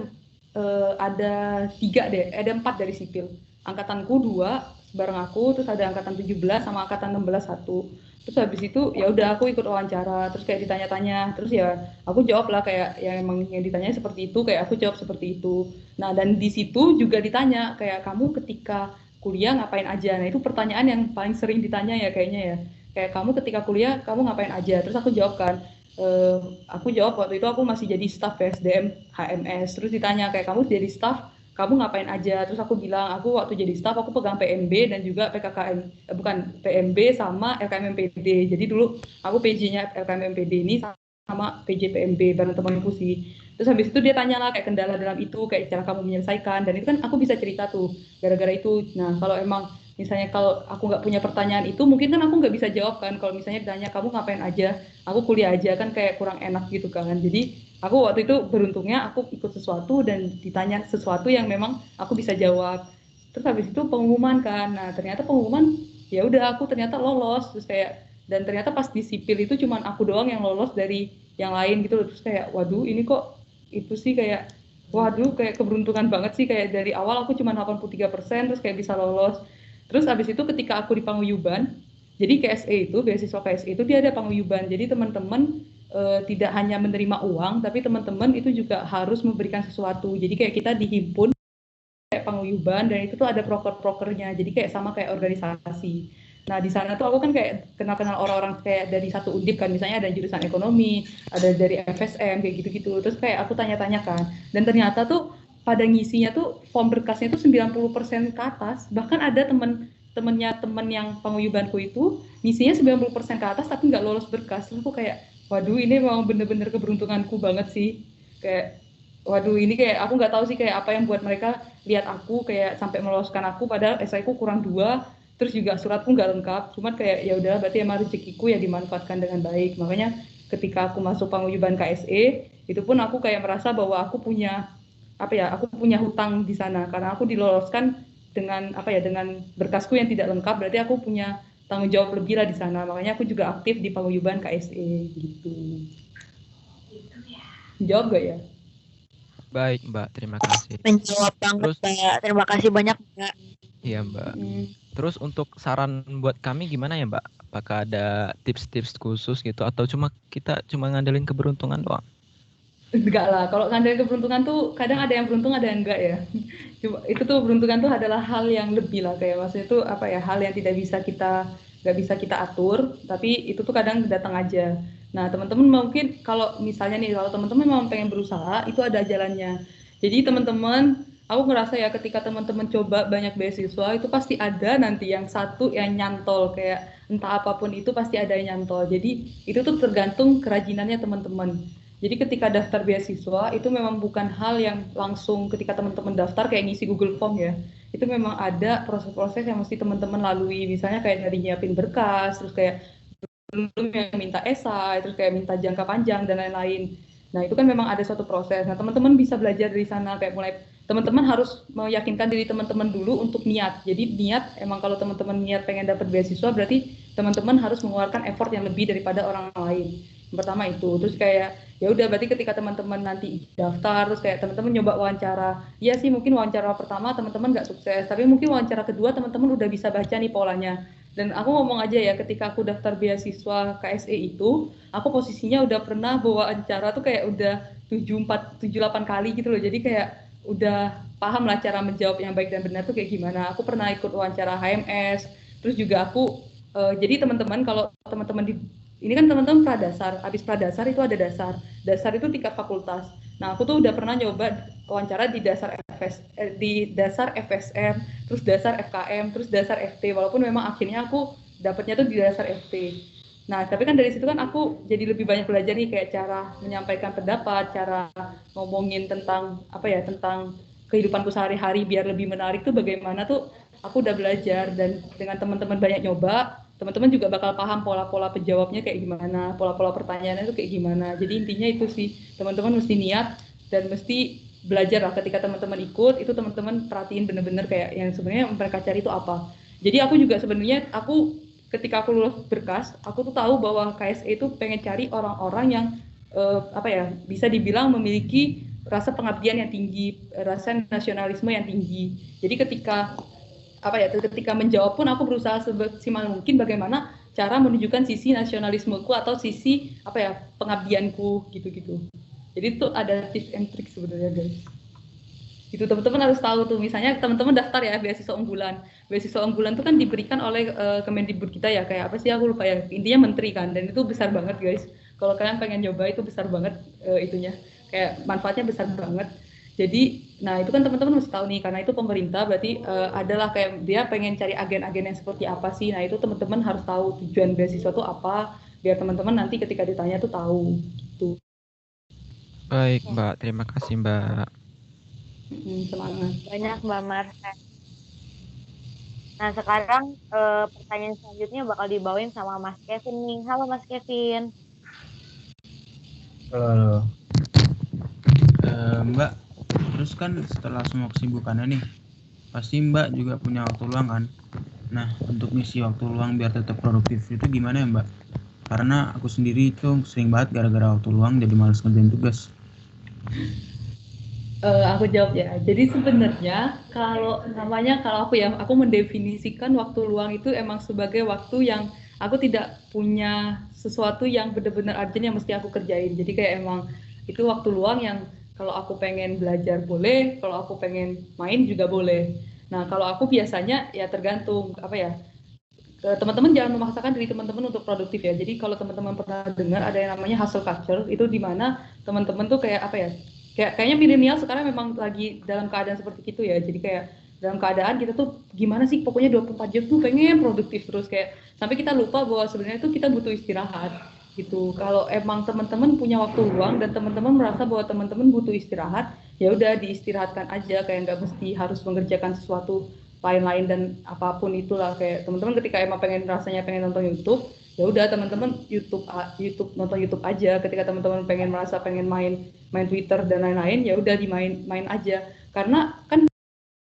4 dari sipil. Angkatanku 2 bareng aku, terus ada angkatan 17 sama angkatan 16 1. Terus habis itu ya udah aku ikut wawancara, terus kayak ditanya-tanya, terus ya aku jawab lah kayak yang ditanya seperti itu, kayak aku jawab seperti itu. Nah, dan di situ juga ditanya kayak kamu ketika kuliah ngapain aja. Nah, itu pertanyaan yang paling sering ditanya ya kayaknya ya. Kayak kamu ketika kuliah kamu ngapain aja. Terus aku jawab kan, aku jawab waktu itu aku masih jadi staf PSDM HMS. Terus ditanya kayak kamu jadi staf, kamu ngapain aja. Terus aku bilang aku waktu jadi staf aku pegang PMB dan juga PMB sama LKMMPD. Jadi dulu aku PJ-nya LKMMPD ini sama PJ PMB bareng temanku sih. Terus habis itu dia tanya lah kayak kendala dalam itu, kayak cara kamu menyelesaikan, dan itu kan aku bisa cerita tuh gara-gara itu. Nah, kalau emang misalnya kalau aku nggak punya pertanyaan itu, mungkin kan aku nggak bisa jawab kan. Kalau misalnya ditanya kamu ngapain aja, aku kuliah aja, kan kayak kurang enak gitu kan. Jadi aku waktu itu beruntungnya aku ikut sesuatu dan ditanya sesuatu yang memang aku bisa jawab. Terus habis itu pengumuman kan. Nah, ternyata pengumuman ya udah aku ternyata lolos. Terus kayak, dan ternyata pas di sipil itu cuman aku doang yang lolos dari yang lain gitu. Terus kayak waduh ini kok itu sih kayak waduh kayak keberuntungan banget sih, kayak dari awal aku cuma 83% terus kayak bisa lolos. Terus habis itu ketika aku di paguyuban, jadi KSE itu beasiswa KSE itu dia ada paguyuban. Jadi teman-teman tidak hanya menerima uang, tapi teman-teman itu juga harus memberikan sesuatu. Jadi kayak kita dihimpun paguyuban dan itu tuh ada proker-prokernya. Jadi kayak sama kayak organisasi. Nah, di sana tuh aku kan kayak kenal-kenal orang-orang kayak dari satu undip kan, misalnya ada jurusan ekonomi, ada dari FSM kayak gitu-gitu. Terus kayak aku tanya-tanya kan. Dan ternyata tuh pada ngisinya tuh form berkasnya tuh 90% ke atas. Bahkan ada temen yang paguyubanku itu ngisinya 90% ke atas tapi nggak lolos berkas. Terus aku kayak, waduh ini memang bener-bener keberuntunganku banget sih. Kayak waduh ini kayak aku nggak tahu sih kayak apa yang buat mereka lihat aku kayak sampai meloloskan aku padahal SI ku kurang 2, terus juga suratku nggak lengkap, cuman kayak ya udah berarti emang rezekiku ya dimanfaatkan dengan baik. Makanya ketika aku masuk paguyuban KSE itu pun aku kayak merasa bahwa aku punya aku punya hutang di sana karena aku diloloskan dengan dengan berkasku yang tidak lengkap, berarti aku punya tanggung jawab lebih lah di sana. Makanya aku juga aktif di paguyuban KSE gitu. Jawab gak ya? Baik, Mbak. Terima kasih. Menjawab banget, Mbak. Terima kasih banyak, Mbak. Iya, Mbak. Terus untuk saran buat kami gimana ya, Mbak? Apakah ada tips-tips khusus gitu atau kita cuma ngandelin keberuntungan doang? Enggak lah, kalau ngandelin keberuntungan tuh kadang ada yang beruntung ada yang enggak ya. Itu tuh beruntungan tuh adalah hal yang lebih lah, kayak maksudnya tuh hal yang nggak bisa kita atur, tapi itu tuh kadang datang aja. Nah, teman-teman mungkin kalau teman-teman memang pengen berusaha, itu ada jalannya. Jadi teman-teman, aku ngerasa ya ketika teman-teman coba banyak beasiswa, itu pasti ada nanti yang satu yang nyantol, kayak entah apapun itu pasti ada yang nyantol. Jadi itu tuh tergantung kerajinannya teman-teman. Jadi ketika daftar beasiswa, itu memang bukan hal yang langsung ketika teman-teman daftar kayak ngisi Google Form ya. Itu memang ada proses-proses yang mesti teman-teman lalui, misalnya kayak dari nyiapin berkas, terus kayak belum yang minta esai, terus kayak minta jangka panjang dan lain-lain. Nah itu kan memang ada suatu proses. Nah teman-teman bisa belajar dari sana, kayak mulai teman-teman harus meyakinkan diri teman-teman dulu untuk niat. Jadi niat, emang kalau teman-teman niat pengen dapat beasiswa, berarti teman-teman harus mengeluarkan effort yang lebih daripada orang lain. Yang pertama itu, terus kayak ya udah berarti ketika teman-teman nanti daftar, terus kayak teman-teman nyoba wawancara, ya sih mungkin wawancara pertama teman-teman nggak sukses, tapi mungkin wawancara kedua teman-teman udah bisa baca nih polanya. Dan aku ngomong aja ya, ketika aku daftar beasiswa KSE itu, aku posisinya udah pernah bawa wawancara tuh kayak udah 7-8 kali gitu loh. Jadi kayak udah paham lah cara menjawab yang baik dan benar tuh kayak gimana. Aku pernah ikut wawancara HMS, terus juga aku, jadi teman-teman kalau teman-teman ini kan teman-teman pradasar, habis pradasar itu ada dasar. Dasar itu tingkat fakultas. Nah, aku tuh udah pernah nyoba wawancara di dasar FSM, terus dasar FKM, terus dasar FT, walaupun memang akhirnya aku dapatnya tuh di dasar FT. Nah, tapi kan dari situ kan aku jadi lebih banyak belajar nih kayak cara menyampaikan pendapat, cara ngomongin tentang tentang kehidupanku sehari-hari biar lebih menarik tuh bagaimana tuh aku udah belajar. Dan dengan teman-teman banyak nyoba, teman-teman juga bakal paham pola-pola penjawabnya kayak gimana, pola-pola pertanyaannya itu kayak gimana. Jadi intinya itu sih, teman-teman mesti niat dan mesti belajar lah. Ketika teman-teman ikut, itu teman-teman perhatiin bener-bener kayak yang sebenarnya mereka cari itu apa. Jadi aku juga sebenarnya, ketika aku lulus berkas, aku tuh tahu bahwa KSE itu pengen cari orang-orang yang bisa dibilang memiliki rasa pengabdian yang tinggi, rasa nasionalisme yang tinggi. Jadi ketika menjawab pun aku berusaha semaksimal mungkin bagaimana cara menunjukkan sisi nasionalismeku atau sisi pengabdianku gitu-gitu. Jadi itu ada tips and trick sebenarnya guys. Itu teman-teman harus tahu tuh, misalnya teman-teman daftar ya beasiswa unggulan. Beasiswa unggulan itu kan diberikan oleh Kemendikbud kita ya, kayak apa sih aku lupa ya. Intinya menteri kan, dan itu besar banget guys. Kalau kalian pengen nyoba itu besar banget itunya. Kayak manfaatnya besar banget. Jadi, nah itu kan teman-teman mesti tahu nih, karena itu pemerintah berarti adalah kayak dia pengen cari agen-agen yang seperti apa sih. Nah itu teman-teman harus tahu tujuan beasiswa itu apa, biar teman-teman nanti ketika ditanya tuh tahu. Gitu. Baik Mbak, terima kasih Mbak. Semangat. Banyak Mbak Marcel. Nah sekarang pertanyaan selanjutnya bakal dibawain sama Mas Kevin nih. Halo Mas Kevin. Halo. Mbak, terus kan setelah semua kesibukannya nih, pasti Mbak juga punya waktu luang kan? Nah, untuk ngisi waktu luang biar tetap produktif itu gimana ya Mbak? Karena aku sendiri itu sering banget gara-gara waktu luang jadi malas ngerjain tugas. Aku jawab ya. Jadi sebenarnya kalau aku mendefinisikan waktu luang itu emang sebagai waktu yang aku tidak punya sesuatu yang benar-benar urgent yang mesti aku kerjain. Jadi kayak emang itu waktu luang yang Kalau aku pengen belajar boleh, kalau aku pengen main juga boleh. Nah, kalau aku biasanya ya tergantung apa ya. Teman-teman jangan memaksakan diri teman-teman untuk produktif ya. Jadi kalau teman-teman pernah dengar ada yang namanya hustle culture, itu di mana teman-teman tuh kayak apa ya? Kayaknya milenial sekarang memang lagi dalam keadaan seperti itu ya. Jadi kayak dalam keadaan kita tuh gimana sih pokoknya 24 jam tuh pengen produktif terus kayak sampai kita lupa bahwa sebenarnya tuh kita butuh istirahat gitu. Kalau emang teman-teman punya waktu luang dan teman-teman merasa bahwa teman-teman butuh istirahat, ya udah diistirahatkan aja, kayak nggak mesti harus mengerjakan sesuatu lain-lain dan apapun itulah. Kayak teman-teman ketika emang rasanya pengen nonton YouTube, ya udah teman-teman nonton YouTube aja. Ketika teman-teman merasa pengen main Twitter dan lain-lain, ya udah main aja. Karena kan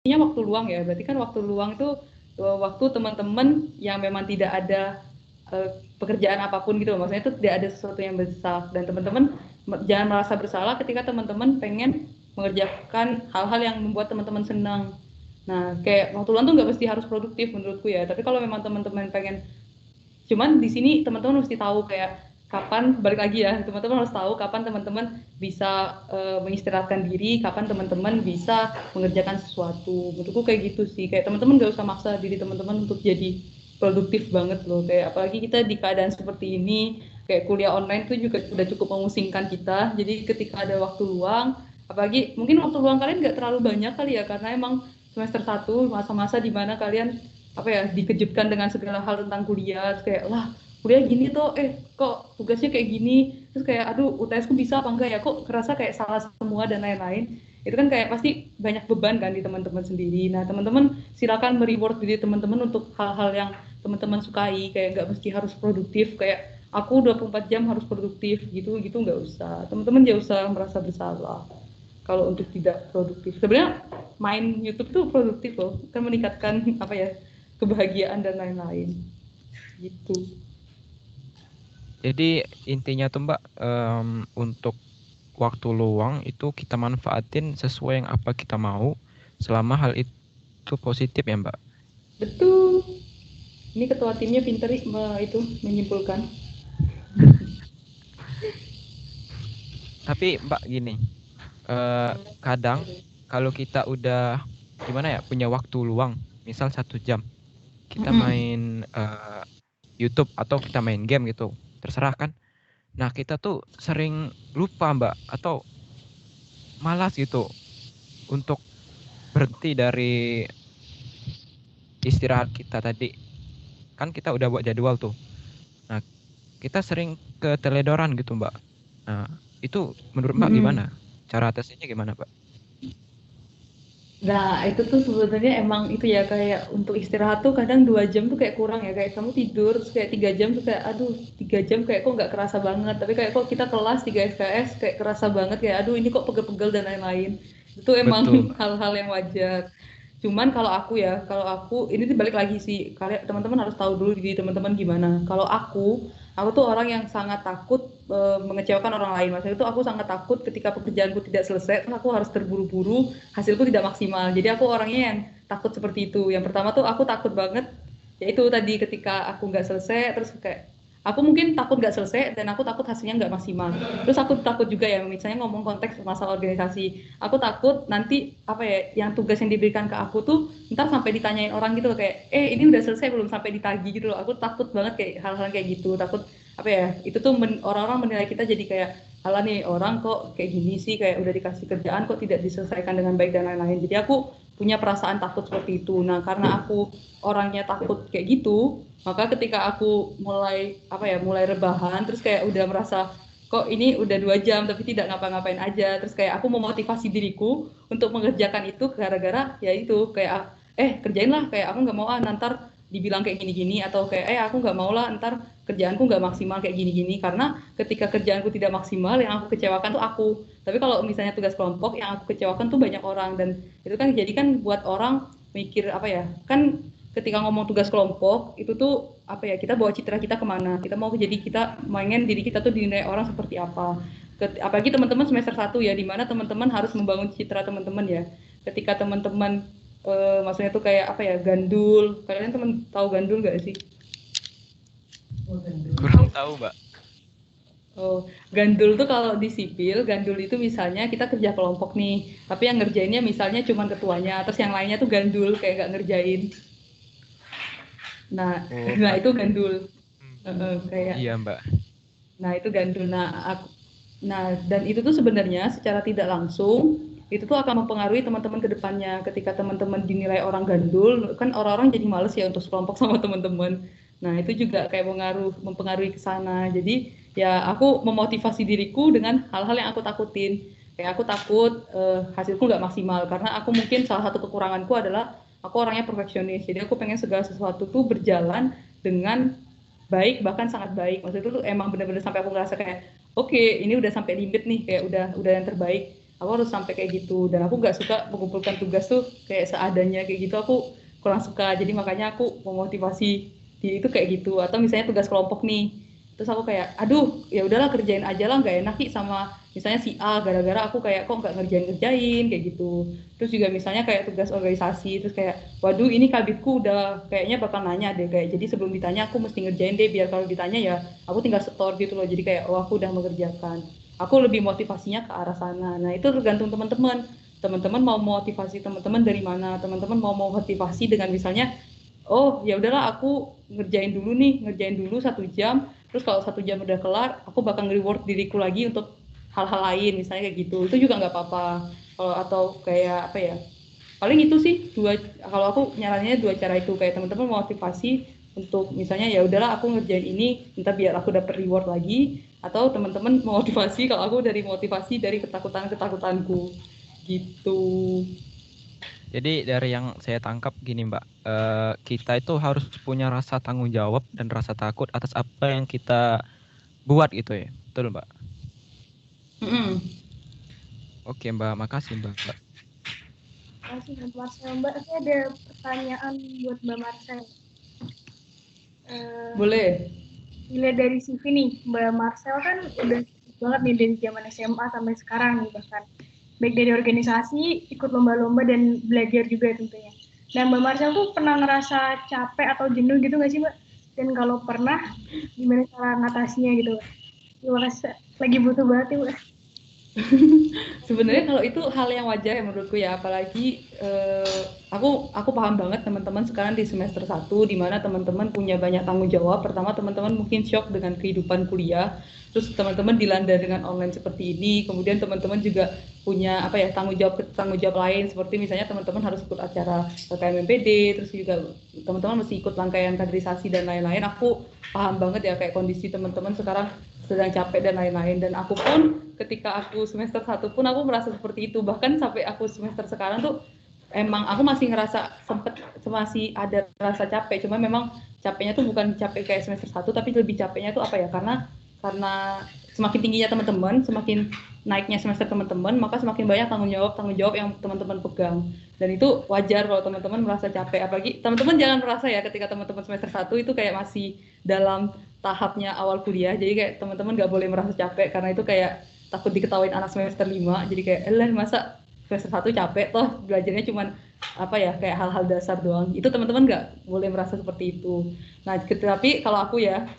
ini waktu luang ya, berarti kan waktu luang itu waktu teman-teman yang memang tidak ada pekerjaan apapun gitu loh. Maksudnya itu tidak ada sesuatu yang besar, dan teman-teman jangan merasa bersalah ketika teman-teman pengen mengerjakan hal-hal yang membuat teman-teman senang. Nah, kayak waktu luang tuh nggak mesti harus produktif menurutku ya. Tapi kalau memang teman-teman pengen, cuman di sini teman-teman mesti tahu kayak kapan, balik lagi ya, teman-teman harus tahu kapan teman-teman bisa mengistirahatkan diri, kapan teman-teman bisa mengerjakan sesuatu. Menurutku kayak gitu sih. Kayak teman-teman nggak usah maksa diri teman-teman untuk jadi produktif banget loh. Kayak apalagi kita di keadaan seperti ini, kayak kuliah online tuh juga udah cukup memusingkan kita. Jadi ketika ada waktu luang, apalagi mungkin waktu luang kalian nggak terlalu banyak kali ya, karena emang semester 1 masa-masa di mana kalian apa ya dikejutkan dengan segala hal tentang kuliah, kayak lah kuliah gini tuh kok tugasnya kayak gini, terus kayak aduh UTS-ku bisa apa enggak ya, kok kerasa kayak salah semua dan lain-lain. Itu kan kayak pasti banyak beban kan di teman-teman sendiri. Nah, teman-teman silakan mereward diri teman-teman untuk hal-hal yang teman-teman sukai, kayak nggak mesti harus produktif kayak aku 24 jam harus produktif gitu nggak usah. Teman-teman nggak usah merasa bersalah kalau untuk tidak produktif. Sebenarnya main YouTube tuh produktif loh, kan meningkatkan apa ya kebahagiaan dan lain-lain gitu. Jadi intinya tuh Mbak, untuk waktu luang itu kita manfaatin sesuai yang apa kita mau, selama hal itu positif ya Mbak. Betul. Ini ketua timnya pinter itu menyimpulkan. Tapi Mbak gini, kadang kalau kita udah gimana ya punya waktu luang, misal 1 jam, kita main YouTube atau kita main game gitu, terserah kan. Nah, kita tuh sering lupa Mbak, atau malas gitu untuk berhenti dari istirahat kita tadi. Kan kita udah buat jadwal tuh. Nah, kita sering keteledoran gitu Mbak. Nah, itu menurut Mbak gimana? Cara atasinya gimana Mbak? Nah, itu tuh sebenarnya emang itu ya, kayak untuk istirahat tuh kadang 2 jam tuh kayak kurang ya, kayak kamu tidur terus kayak 3 jam tuh kayak aduh 3 jam kayak kok nggak kerasa banget, tapi kayak kok kita kelas 3 SKS kayak kerasa banget kayak aduh ini kok pegel-pegel dan lain-lain. Itu emang hal-hal yang wajar. Cuman kalau aku ini tuh balik lagi sih, kalian teman-teman harus tahu dulu diri teman-teman gimana. Kalau aku tuh orang yang sangat takut mengecewakan orang lain. Maksudnya itu aku sangat takut ketika pekerjaanku tidak selesai, terus aku harus terburu-buru, hasilku tidak maksimal. Jadi aku orangnya yang takut seperti itu. Yang pertama tuh aku takut banget, yaitu tadi ketika aku nggak selesai, terus kayak aku mungkin takut nggak selesai dan aku takut hasilnya nggak maksimal. Terus aku takut juga ya, misalnya ngomong konteks masalah organisasi, aku takut nanti apa ya, yang tugas yang diberikan ke aku tuh ntar sampai ditanyain orang gitu loh, kayak ini udah selesai belum, sampai ditagih gitu loh. Aku takut banget kayak hal-hal kayak gitu, takut apa ya, itu tuh orang-orang menilai kita jadi kayak halah nih orang kok kayak gini sih, kayak udah dikasih kerjaan kok tidak diselesaikan dengan baik dan lain-lain. Jadi aku punya perasaan takut seperti itu. Nah, karena aku orangnya takut kayak gitu, maka ketika aku mulai rebahan, terus kayak udah merasa kok ini udah 2 jam tapi tidak ngapa-ngapain aja, terus kayak aku memotivasi diriku untuk mengerjakan itu gara-gara ya itu kayak kerjain lah, kayak aku nggak mau ntar dibilang kayak gini-gini, atau kayak aku nggak mau lah ntar kerjaanku nggak maksimal kayak gini-gini, karena ketika kerjaanku tidak maksimal yang aku kecewakan tuh aku. Tapi kalau misalnya tugas kelompok yang aku kecewakan tuh banyak orang, dan itu kan jadi kan buat orang mikir apa ya, kan ketika ngomong tugas kelompok itu tuh apa ya, kita bawa citra kita kemana, kita mau jadi kita pengen diri kita tuh dinilai orang seperti apa. Apalagi teman-teman semester 1 ya, dimana teman-teman harus membangun citra teman-teman ya. Ketika teman-teman maksudnya tuh kayak apa ya, gandul, kalian tahu gandul nggak sih? Kurang tahu Mbak. Oh, gandul tuh kalau di sipil, gandul itu misalnya kita kerja kelompok nih, tapi yang ngerjainnya misalnya cuma ketuanya, terus yang lainnya tuh gandul kayak nggak ngerjain. Nah, Oh, nah itu gandul. Kayak. iya Mbak. Nah itu gandul. Nah dan itu tuh sebenarnya secara tidak langsung itu tuh akan mempengaruhi teman-teman ke depannya. Ketika teman-teman dinilai orang gandul, kan orang-orang jadi males ya untuk sekelompok sama teman-teman. Nah itu juga kayak mempengaruhi ke sana. Jadi ya aku memotivasi diriku dengan hal-hal yang aku takutin. Kayak aku takut hasilku nggak maksimal karena aku mungkin salah satu kekuranganku adalah aku orangnya perfeksionis. Jadi aku pengen segala sesuatu tuh berjalan dengan baik, bahkan sangat baik. Maksudnya itu tuh emang benar-benar sampai aku ngerasa kayak oke, ini udah sampai limit nih, kayak udah yang terbaik. Aku harus sampai kayak gitu. Dan aku nggak suka mengumpulkan tugas tuh kayak seadanya kayak gitu. Aku kurang suka. Jadi makanya aku memotivasi di itu kayak gitu. Atau misalnya tugas kelompok nih. Terus aku kayak, aduh, ya udahlah kerjain aja lah, nggak enak sih sama misalnya si A, gara-gara aku kayak kok nggak ngerjain kayak gitu. Terus juga misalnya kayak tugas organisasi, terus kayak, waduh ini kabitku udah kayaknya bakal nanya deh, kayak jadi sebelum ditanya aku mesti ngerjain deh, biar kalau ditanya ya aku tinggal setor gitu loh, jadi kayak oh aku udah mengerjakan. Aku lebih motivasinya ke arah sana. Nah itu tergantung teman-teman. Teman-teman mau motivasi teman-teman dari mana? Teman-teman mau motivasi dengan misalnya, oh ya udahlah aku ngerjain dulu 1 jam. Terus kalau 1 jam udah kelar, aku bakal nge-reward diriku lagi untuk hal-hal lain, misalnya kayak gitu. Itu juga nggak apa-apa. Kalau atau kayak apa ya? Paling itu sih kalau aku nyarannya 2 cara itu, kayak teman-teman motivasi untuk misalnya ya udahlah aku ngerjain ini, entah biar aku dapat reward lagi, atau teman-teman motivasi kalau aku dari motivasi dari ketakutanku gitu. Jadi dari yang saya tangkap gini Mbak, kita itu harus punya rasa tanggung jawab dan rasa takut atas apa yang kita buat gitu ya, betul Mbak? Oke Mbak, makasih Mbak. Makasih Mbak Marcel. Mbak, saya ada pertanyaan buat Mbak Marcel. Boleh. Dilihat dari CV nih, Mbak Marcel kan udah banget nih dari zaman SMA sampai sekarang nih bahkan. Baik dari organisasi, ikut lomba-lomba, dan belajar juga tentunya. Dan Mbak Marcel tuh pernah ngerasa capek atau jenuh gitu nggak sih Mbak? Dan kalau pernah, gimana cara ngatasinya gitu? Terima kasih, lagi butuh banget ya Mbak. Sebenarnya kalau itu hal yang wajar ya menurutku ya, apalagi aku paham banget teman-teman sekarang di semester 1 di mana teman-teman punya banyak tanggung jawab. Pertama teman-teman mungkin shock dengan kehidupan kuliah, terus teman-teman dilanda dengan online seperti ini, kemudian teman-teman juga punya tanggung jawab lain, seperti misalnya teman-teman harus ikut acara KMMPD, terus juga teman-teman mesti ikut rangkaian kaderisasi dan lain-lain. Aku paham banget ya kayak kondisi teman-teman sekarang sedang capek dan lain-lain, dan aku pun ketika aku semester 1 pun aku merasa seperti itu. Bahkan sampai aku semester sekarang tuh emang aku masih ngerasa masih ada rasa capek, cuma memang capeknya tuh bukan capek kayak semester 1, tapi lebih capeknya tuh karena semakin tingginya teman-teman, semakin naiknya semester teman-teman, maka semakin banyak tanggung jawab yang teman-teman pegang. Dan itu wajar kalau teman-teman merasa capek. Apalagi teman-teman jangan merasa ya ketika teman-teman semester 1 itu kayak masih dalam tahapnya awal kuliah, jadi kayak teman-teman nggak boleh merasa capek karena itu kayak takut diketawain anak semester 5, jadi kayak masa semester 1 capek, toh belajarnya cuman kayak hal-hal dasar doang. Itu teman-teman nggak boleh merasa seperti itu. Nah, tapi kalau aku ya,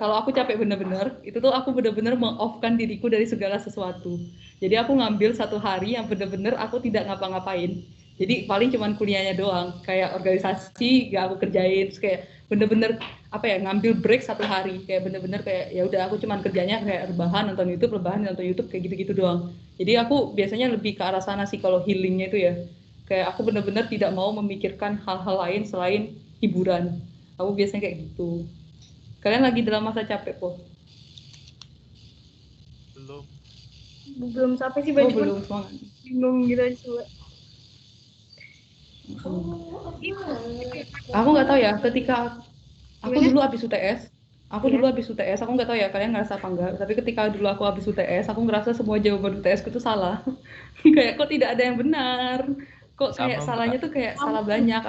kalau aku capek bener-bener, itu tuh aku bener-bener meng-off-kan diriku dari segala sesuatu. Jadi aku ngambil 1 hari yang bener-bener aku tidak ngapa-ngapain. Jadi paling cuman kuliahnya doang, kayak organisasi gak aku kerjain, terus kayak bener-bener ngambil break 1 hari, kayak bener-bener kayak ya udah aku cuman kerjanya kayak rebahan nonton YouTube kayak gitu-gitu doang. Jadi aku biasanya lebih ke arah sana sih kalau healingnya itu ya, kayak aku bener-bener tidak mau memikirkan hal-hal lain selain hiburan. Aku biasanya kayak gitu. Kalian lagi dalam masa capek kok? Belum sampai sih Mbak. Belum, semangat. Bingung gitu aja. Aku nggak tahu ya, ketika aku dulu habis UTS, aku nggak tahu ya kalian ngerasa apa enggak, tapi ketika dulu aku habis UTS, aku ngerasa semua jawaban UTS itu salah. Kayak kok tidak ada yang benar, kok kayak salahnya tuh kayak salah banyak,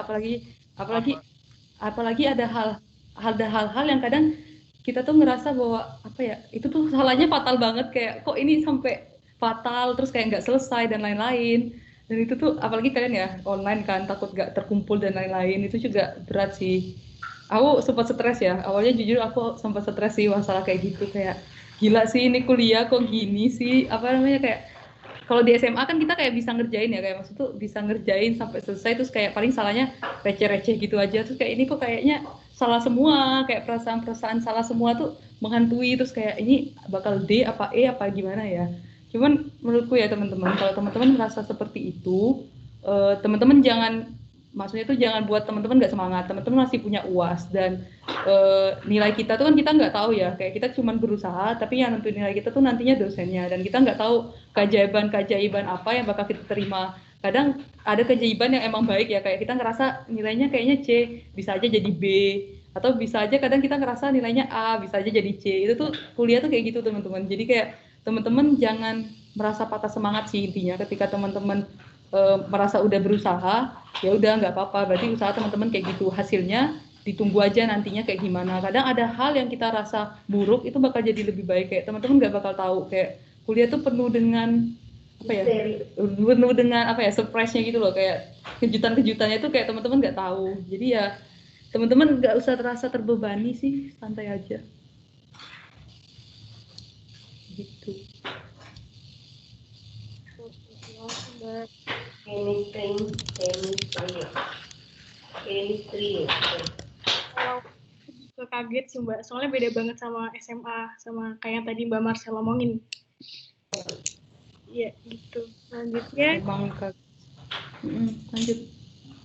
apalagi ada hal-hal yang kadang kita tuh ngerasa bahwa itu tuh salahnya fatal banget, kayak kok ini sampai fatal, terus kayak nggak selesai dan lain-lain. Dan itu tuh apalagi kalian ya online kan, takut gak terkumpul dan lain-lain, itu juga berat sih. Aku sempat stres ya. Awalnya jujur aku sempat stres sih masalah kayak gitu, kayak gila sih ini kuliah kok gini sih. Apa namanya, kayak kalau di SMA kan kita kayak bisa ngerjain ya, kayak maksud tuh bisa ngerjain sampai selesai, terus kayak paling salahnya receh-receh gitu aja, terus kayak ini kok kayaknya salah semua, kayak perasaan-perasaan salah semua tuh menghantui, terus kayak ini bakal D apa E apa gimana ya. Cuman menurutku ya teman-teman, kalau teman-teman merasa seperti itu, teman-teman jangan, maksudnya tuh jangan buat teman-teman nggak semangat. Teman-teman masih punya UAS, dan nilai kita tuh kan kita nggak tahu ya, kayak kita cuma berusaha, tapi yang nentuin nilai kita tuh nantinya dosennya, dan kita nggak tahu keajaiban apa yang bakal kita terima. Kadang ada keajaiban yang emang baik ya, kayak kita ngerasa nilainya kayaknya C, bisa aja jadi B, atau bisa aja kadang kita ngerasa nilainya A, bisa aja jadi C. Itu tuh kuliah tuh kayak gitu teman-teman. Jadi kayak teman-teman jangan merasa patah semangat sih intinya, ketika teman-teman merasa udah berusaha, ya udah nggak apa-apa, berarti usaha teman-teman kayak gitu, hasilnya ditunggu aja nantinya kayak gimana. Kadang ada hal yang kita rasa buruk itu bakal jadi lebih baik, kayak teman-teman nggak bakal tahu, kayak kuliah tuh penuh dengan apa ya, penuh dengan apa ya, surprise-nya gitu loh, kayak kejutan-kejutannya itu kayak teman-teman nggak tahu. Jadi ya teman-teman nggak usah terasa terbebani sih, santai aja gitu. Kalau kaget sih Mbak, soalnya beda banget sama SMA, sama kayak yang tadi Mbak Marcel ngomongin. Iya gitu. Selanjutnya lanjut.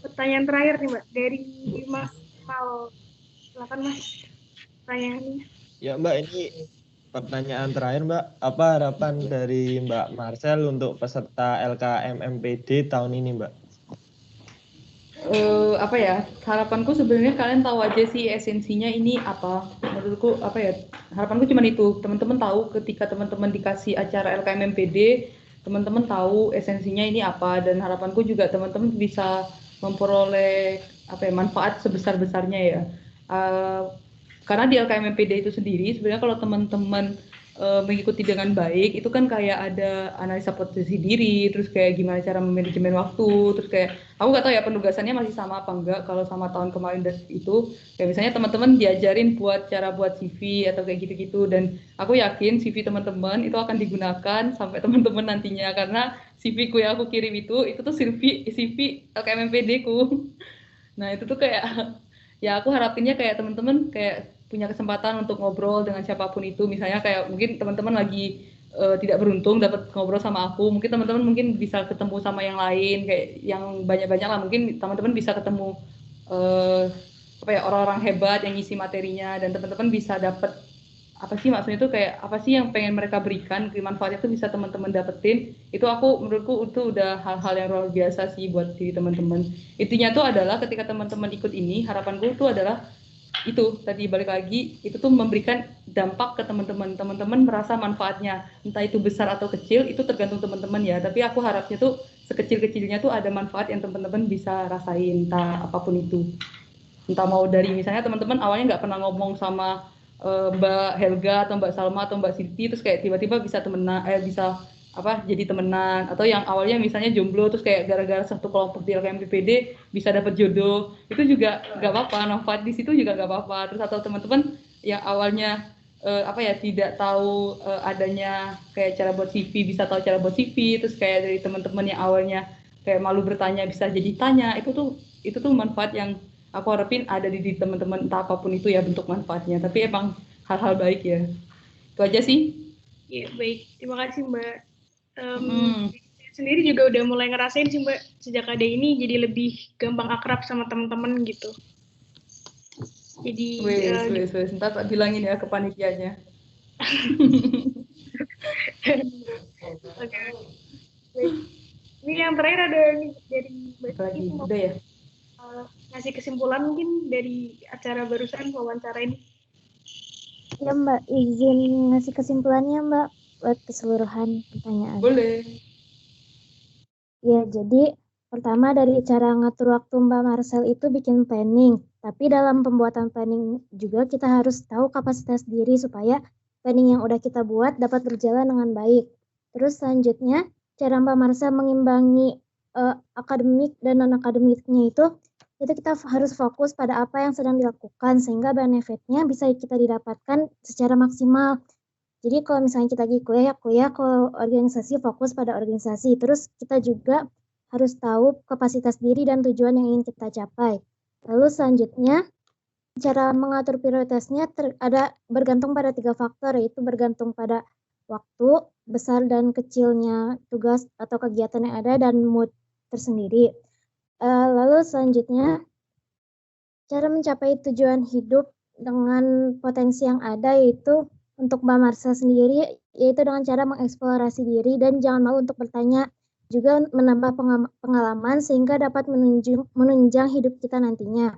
Pertanyaan terakhir nih Mbak, dari Mas Mal. Silakan Mas, pertanyaannya. Ya Mbak, ini pertanyaan terakhir Mbak. Apa harapan dari Mbak Marcel untuk peserta LKMMPD tahun ini Mbak? Apa ya, harapanku sebenarnya kalian tahu aja sih esensinya ini apa. Menurutku apa ya, harapanku cuma itu, teman-teman tahu ketika teman-teman dikasih acara LKMMPD, teman-teman tahu esensinya ini apa, dan harapanku juga teman-teman bisa memperoleh apa ya, manfaat sebesar-besarnya ya. Karena di LKMMPD itu sendiri sebenarnya kalau teman-teman mengikuti dengan baik, itu kan kayak ada analisa potensi diri, terus kayak gimana cara memanajemen waktu, terus kayak aku nggak tahu ya penugasannya masih sama apa enggak kalau sama tahun kemarin itu, kayak misalnya teman-teman diajarin buat cara buat CV atau kayak gitu-gitu, dan aku yakin CV teman-teman itu akan digunakan sampai teman-teman nantinya, karena CV ku yang aku kirim itu tuh CV LKMMPD ku. Nah itu tuh kayak ya aku harapinnya kayak teman-teman kayak punya kesempatan untuk ngobrol dengan siapapun itu, misalnya kayak mungkin teman-teman lagi tidak beruntung dapat ngobrol sama aku, mungkin teman-teman mungkin bisa ketemu sama yang lain, kayak yang banyak-banyak lah, mungkin teman-teman bisa ketemu apa ya, orang-orang hebat yang ngisi materinya, dan teman-teman bisa dapat apa sih maksudnya itu, kayak apa sih yang pengen mereka berikan, manfaatnya itu bisa teman-teman dapetin. Itu menurutku itu udah hal-hal yang luar biasa sih buat diri teman-teman. Intinya tuh adalah ketika teman-teman ikut ini, harapanku tuh adalah itu tadi, balik lagi, itu tuh memberikan dampak ke teman-teman, teman-teman merasa manfaatnya, entah itu besar atau kecil itu tergantung teman-teman ya, tapi aku harapnya tuh sekecil-kecilnya tuh ada manfaat yang teman-teman bisa rasain, entah apapun itu, entah mau dari misalnya teman-teman awalnya nggak pernah ngomong sama Mbak Helga atau Mbak Salma atau Mbak Siti, terus kayak tiba-tiba bisa temenan, bisa apa jadi temenan, atau yang awalnya misalnya jomblo terus kayak gara-gara satu kelompok di LKMPD bisa dapat jodoh, itu juga nggak apa-apa, manfaat di situ juga nggak apa-apa. Terus atau teman-teman yang awalnya apa ya tidak tahu adanya kayak cara buat CV bisa tahu cara buat CV, terus kayak dari teman-teman yang awalnya kayak malu bertanya bisa jadi tanya, itu tuh manfaat yang aku harapin ada di teman-teman, entah apapun itu ya bentuk manfaatnya, tapi emang hal-hal baik ya. Itu aja sih. Ya baik, terima kasih Mbak. Sendiri juga udah mulai ngerasain sih Mbak, sejak ada ini jadi lebih gampang akrab sama teman-teman gitu. Jadi ntar tak bilangin ya ke panitianya. Oke. Ini yang terakhir ada dari Mbak Siti, udah ya. Ngasih kesimpulan mungkin dari acara barusan wawancara ini. Ya Mbak, izin ngasih kesimpulannya Mbak buat keseluruhan pertanyaan. Boleh. Ya, jadi pertama dari cara ngatur waktu Mbak Marcel itu bikin planning. Tapi dalam pembuatan planning juga kita harus tahu kapasitas diri supaya planning yang udah kita buat dapat berjalan dengan baik. Terus selanjutnya, cara Mbak Marcel mengimbangi akademik dan non-akademiknya itu itu kita harus fokus pada apa yang sedang dilakukan sehingga benefitnya bisa kita didapatkan secara maksimal. Jadi kalau misalnya kita lagi kuliah, kalau organisasi fokus pada organisasi. Terus kita juga harus tahu kapasitas diri dan tujuan yang ingin kita capai. Lalu selanjutnya, cara mengatur prioritasnya bergantung pada 3 faktor, yaitu bergantung pada waktu, besar dan kecilnya tugas atau kegiatan yang ada, dan mood tersendiri. Lalu selanjutnya, cara mencapai tujuan hidup dengan potensi yang ada, yaitu untuk Mbak Marsha sendiri, yaitu dengan cara mengeksplorasi diri dan jangan malu untuk bertanya, juga menambah pengalaman sehingga dapat menunjang hidup kita nantinya.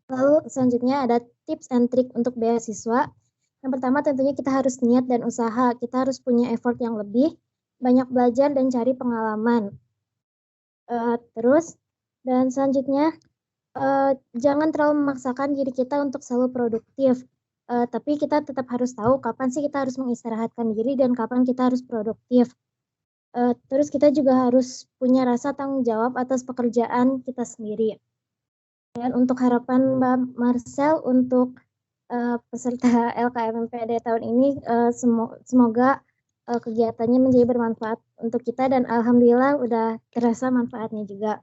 Lalu selanjutnya ada tips and trick untuk beasiswa. Yang pertama tentunya kita harus niat dan usaha, kita harus punya effort yang lebih, banyak belajar dan cari pengalaman. Terus, dan selanjutnya, jangan terlalu memaksakan diri kita untuk selalu produktif. Tapi kita tetap harus tahu kapan sih kita harus mengistirahatkan diri dan kapan kita harus produktif. Terus kita juga harus punya rasa tanggung jawab atas pekerjaan kita sendiri. Dan untuk harapan Mbak Marcel untuk peserta LKMMPD tahun ini, semoga kegiatannya menjadi bermanfaat untuk kita dan alhamdulillah udah terasa manfaatnya juga.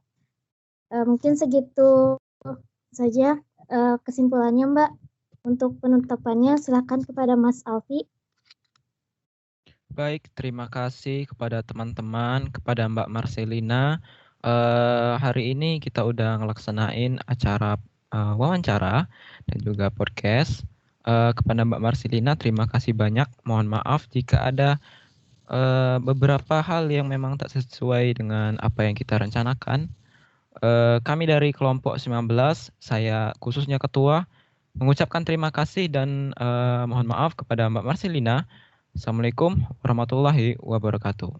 Mungkin segitu saja kesimpulannya Mbak. Untuk penutupannya silakan kepada Mas Alfi. Baik, terima kasih kepada teman-teman, kepada Mbak Marcelina. Hari ini kita udah ngelaksanain acara wawancara dan juga podcast. Kepada Mbak Marcelina, terima kasih banyak. Mohon maaf jika ada beberapa hal yang memang tak sesuai dengan apa yang kita rencanakan. Kami dari kelompok 19, saya khususnya ketua, mengucapkan terima kasih dan mohon maaf kepada Mbak Marcelina. Assalamualaikum warahmatullahi wabarakatuh.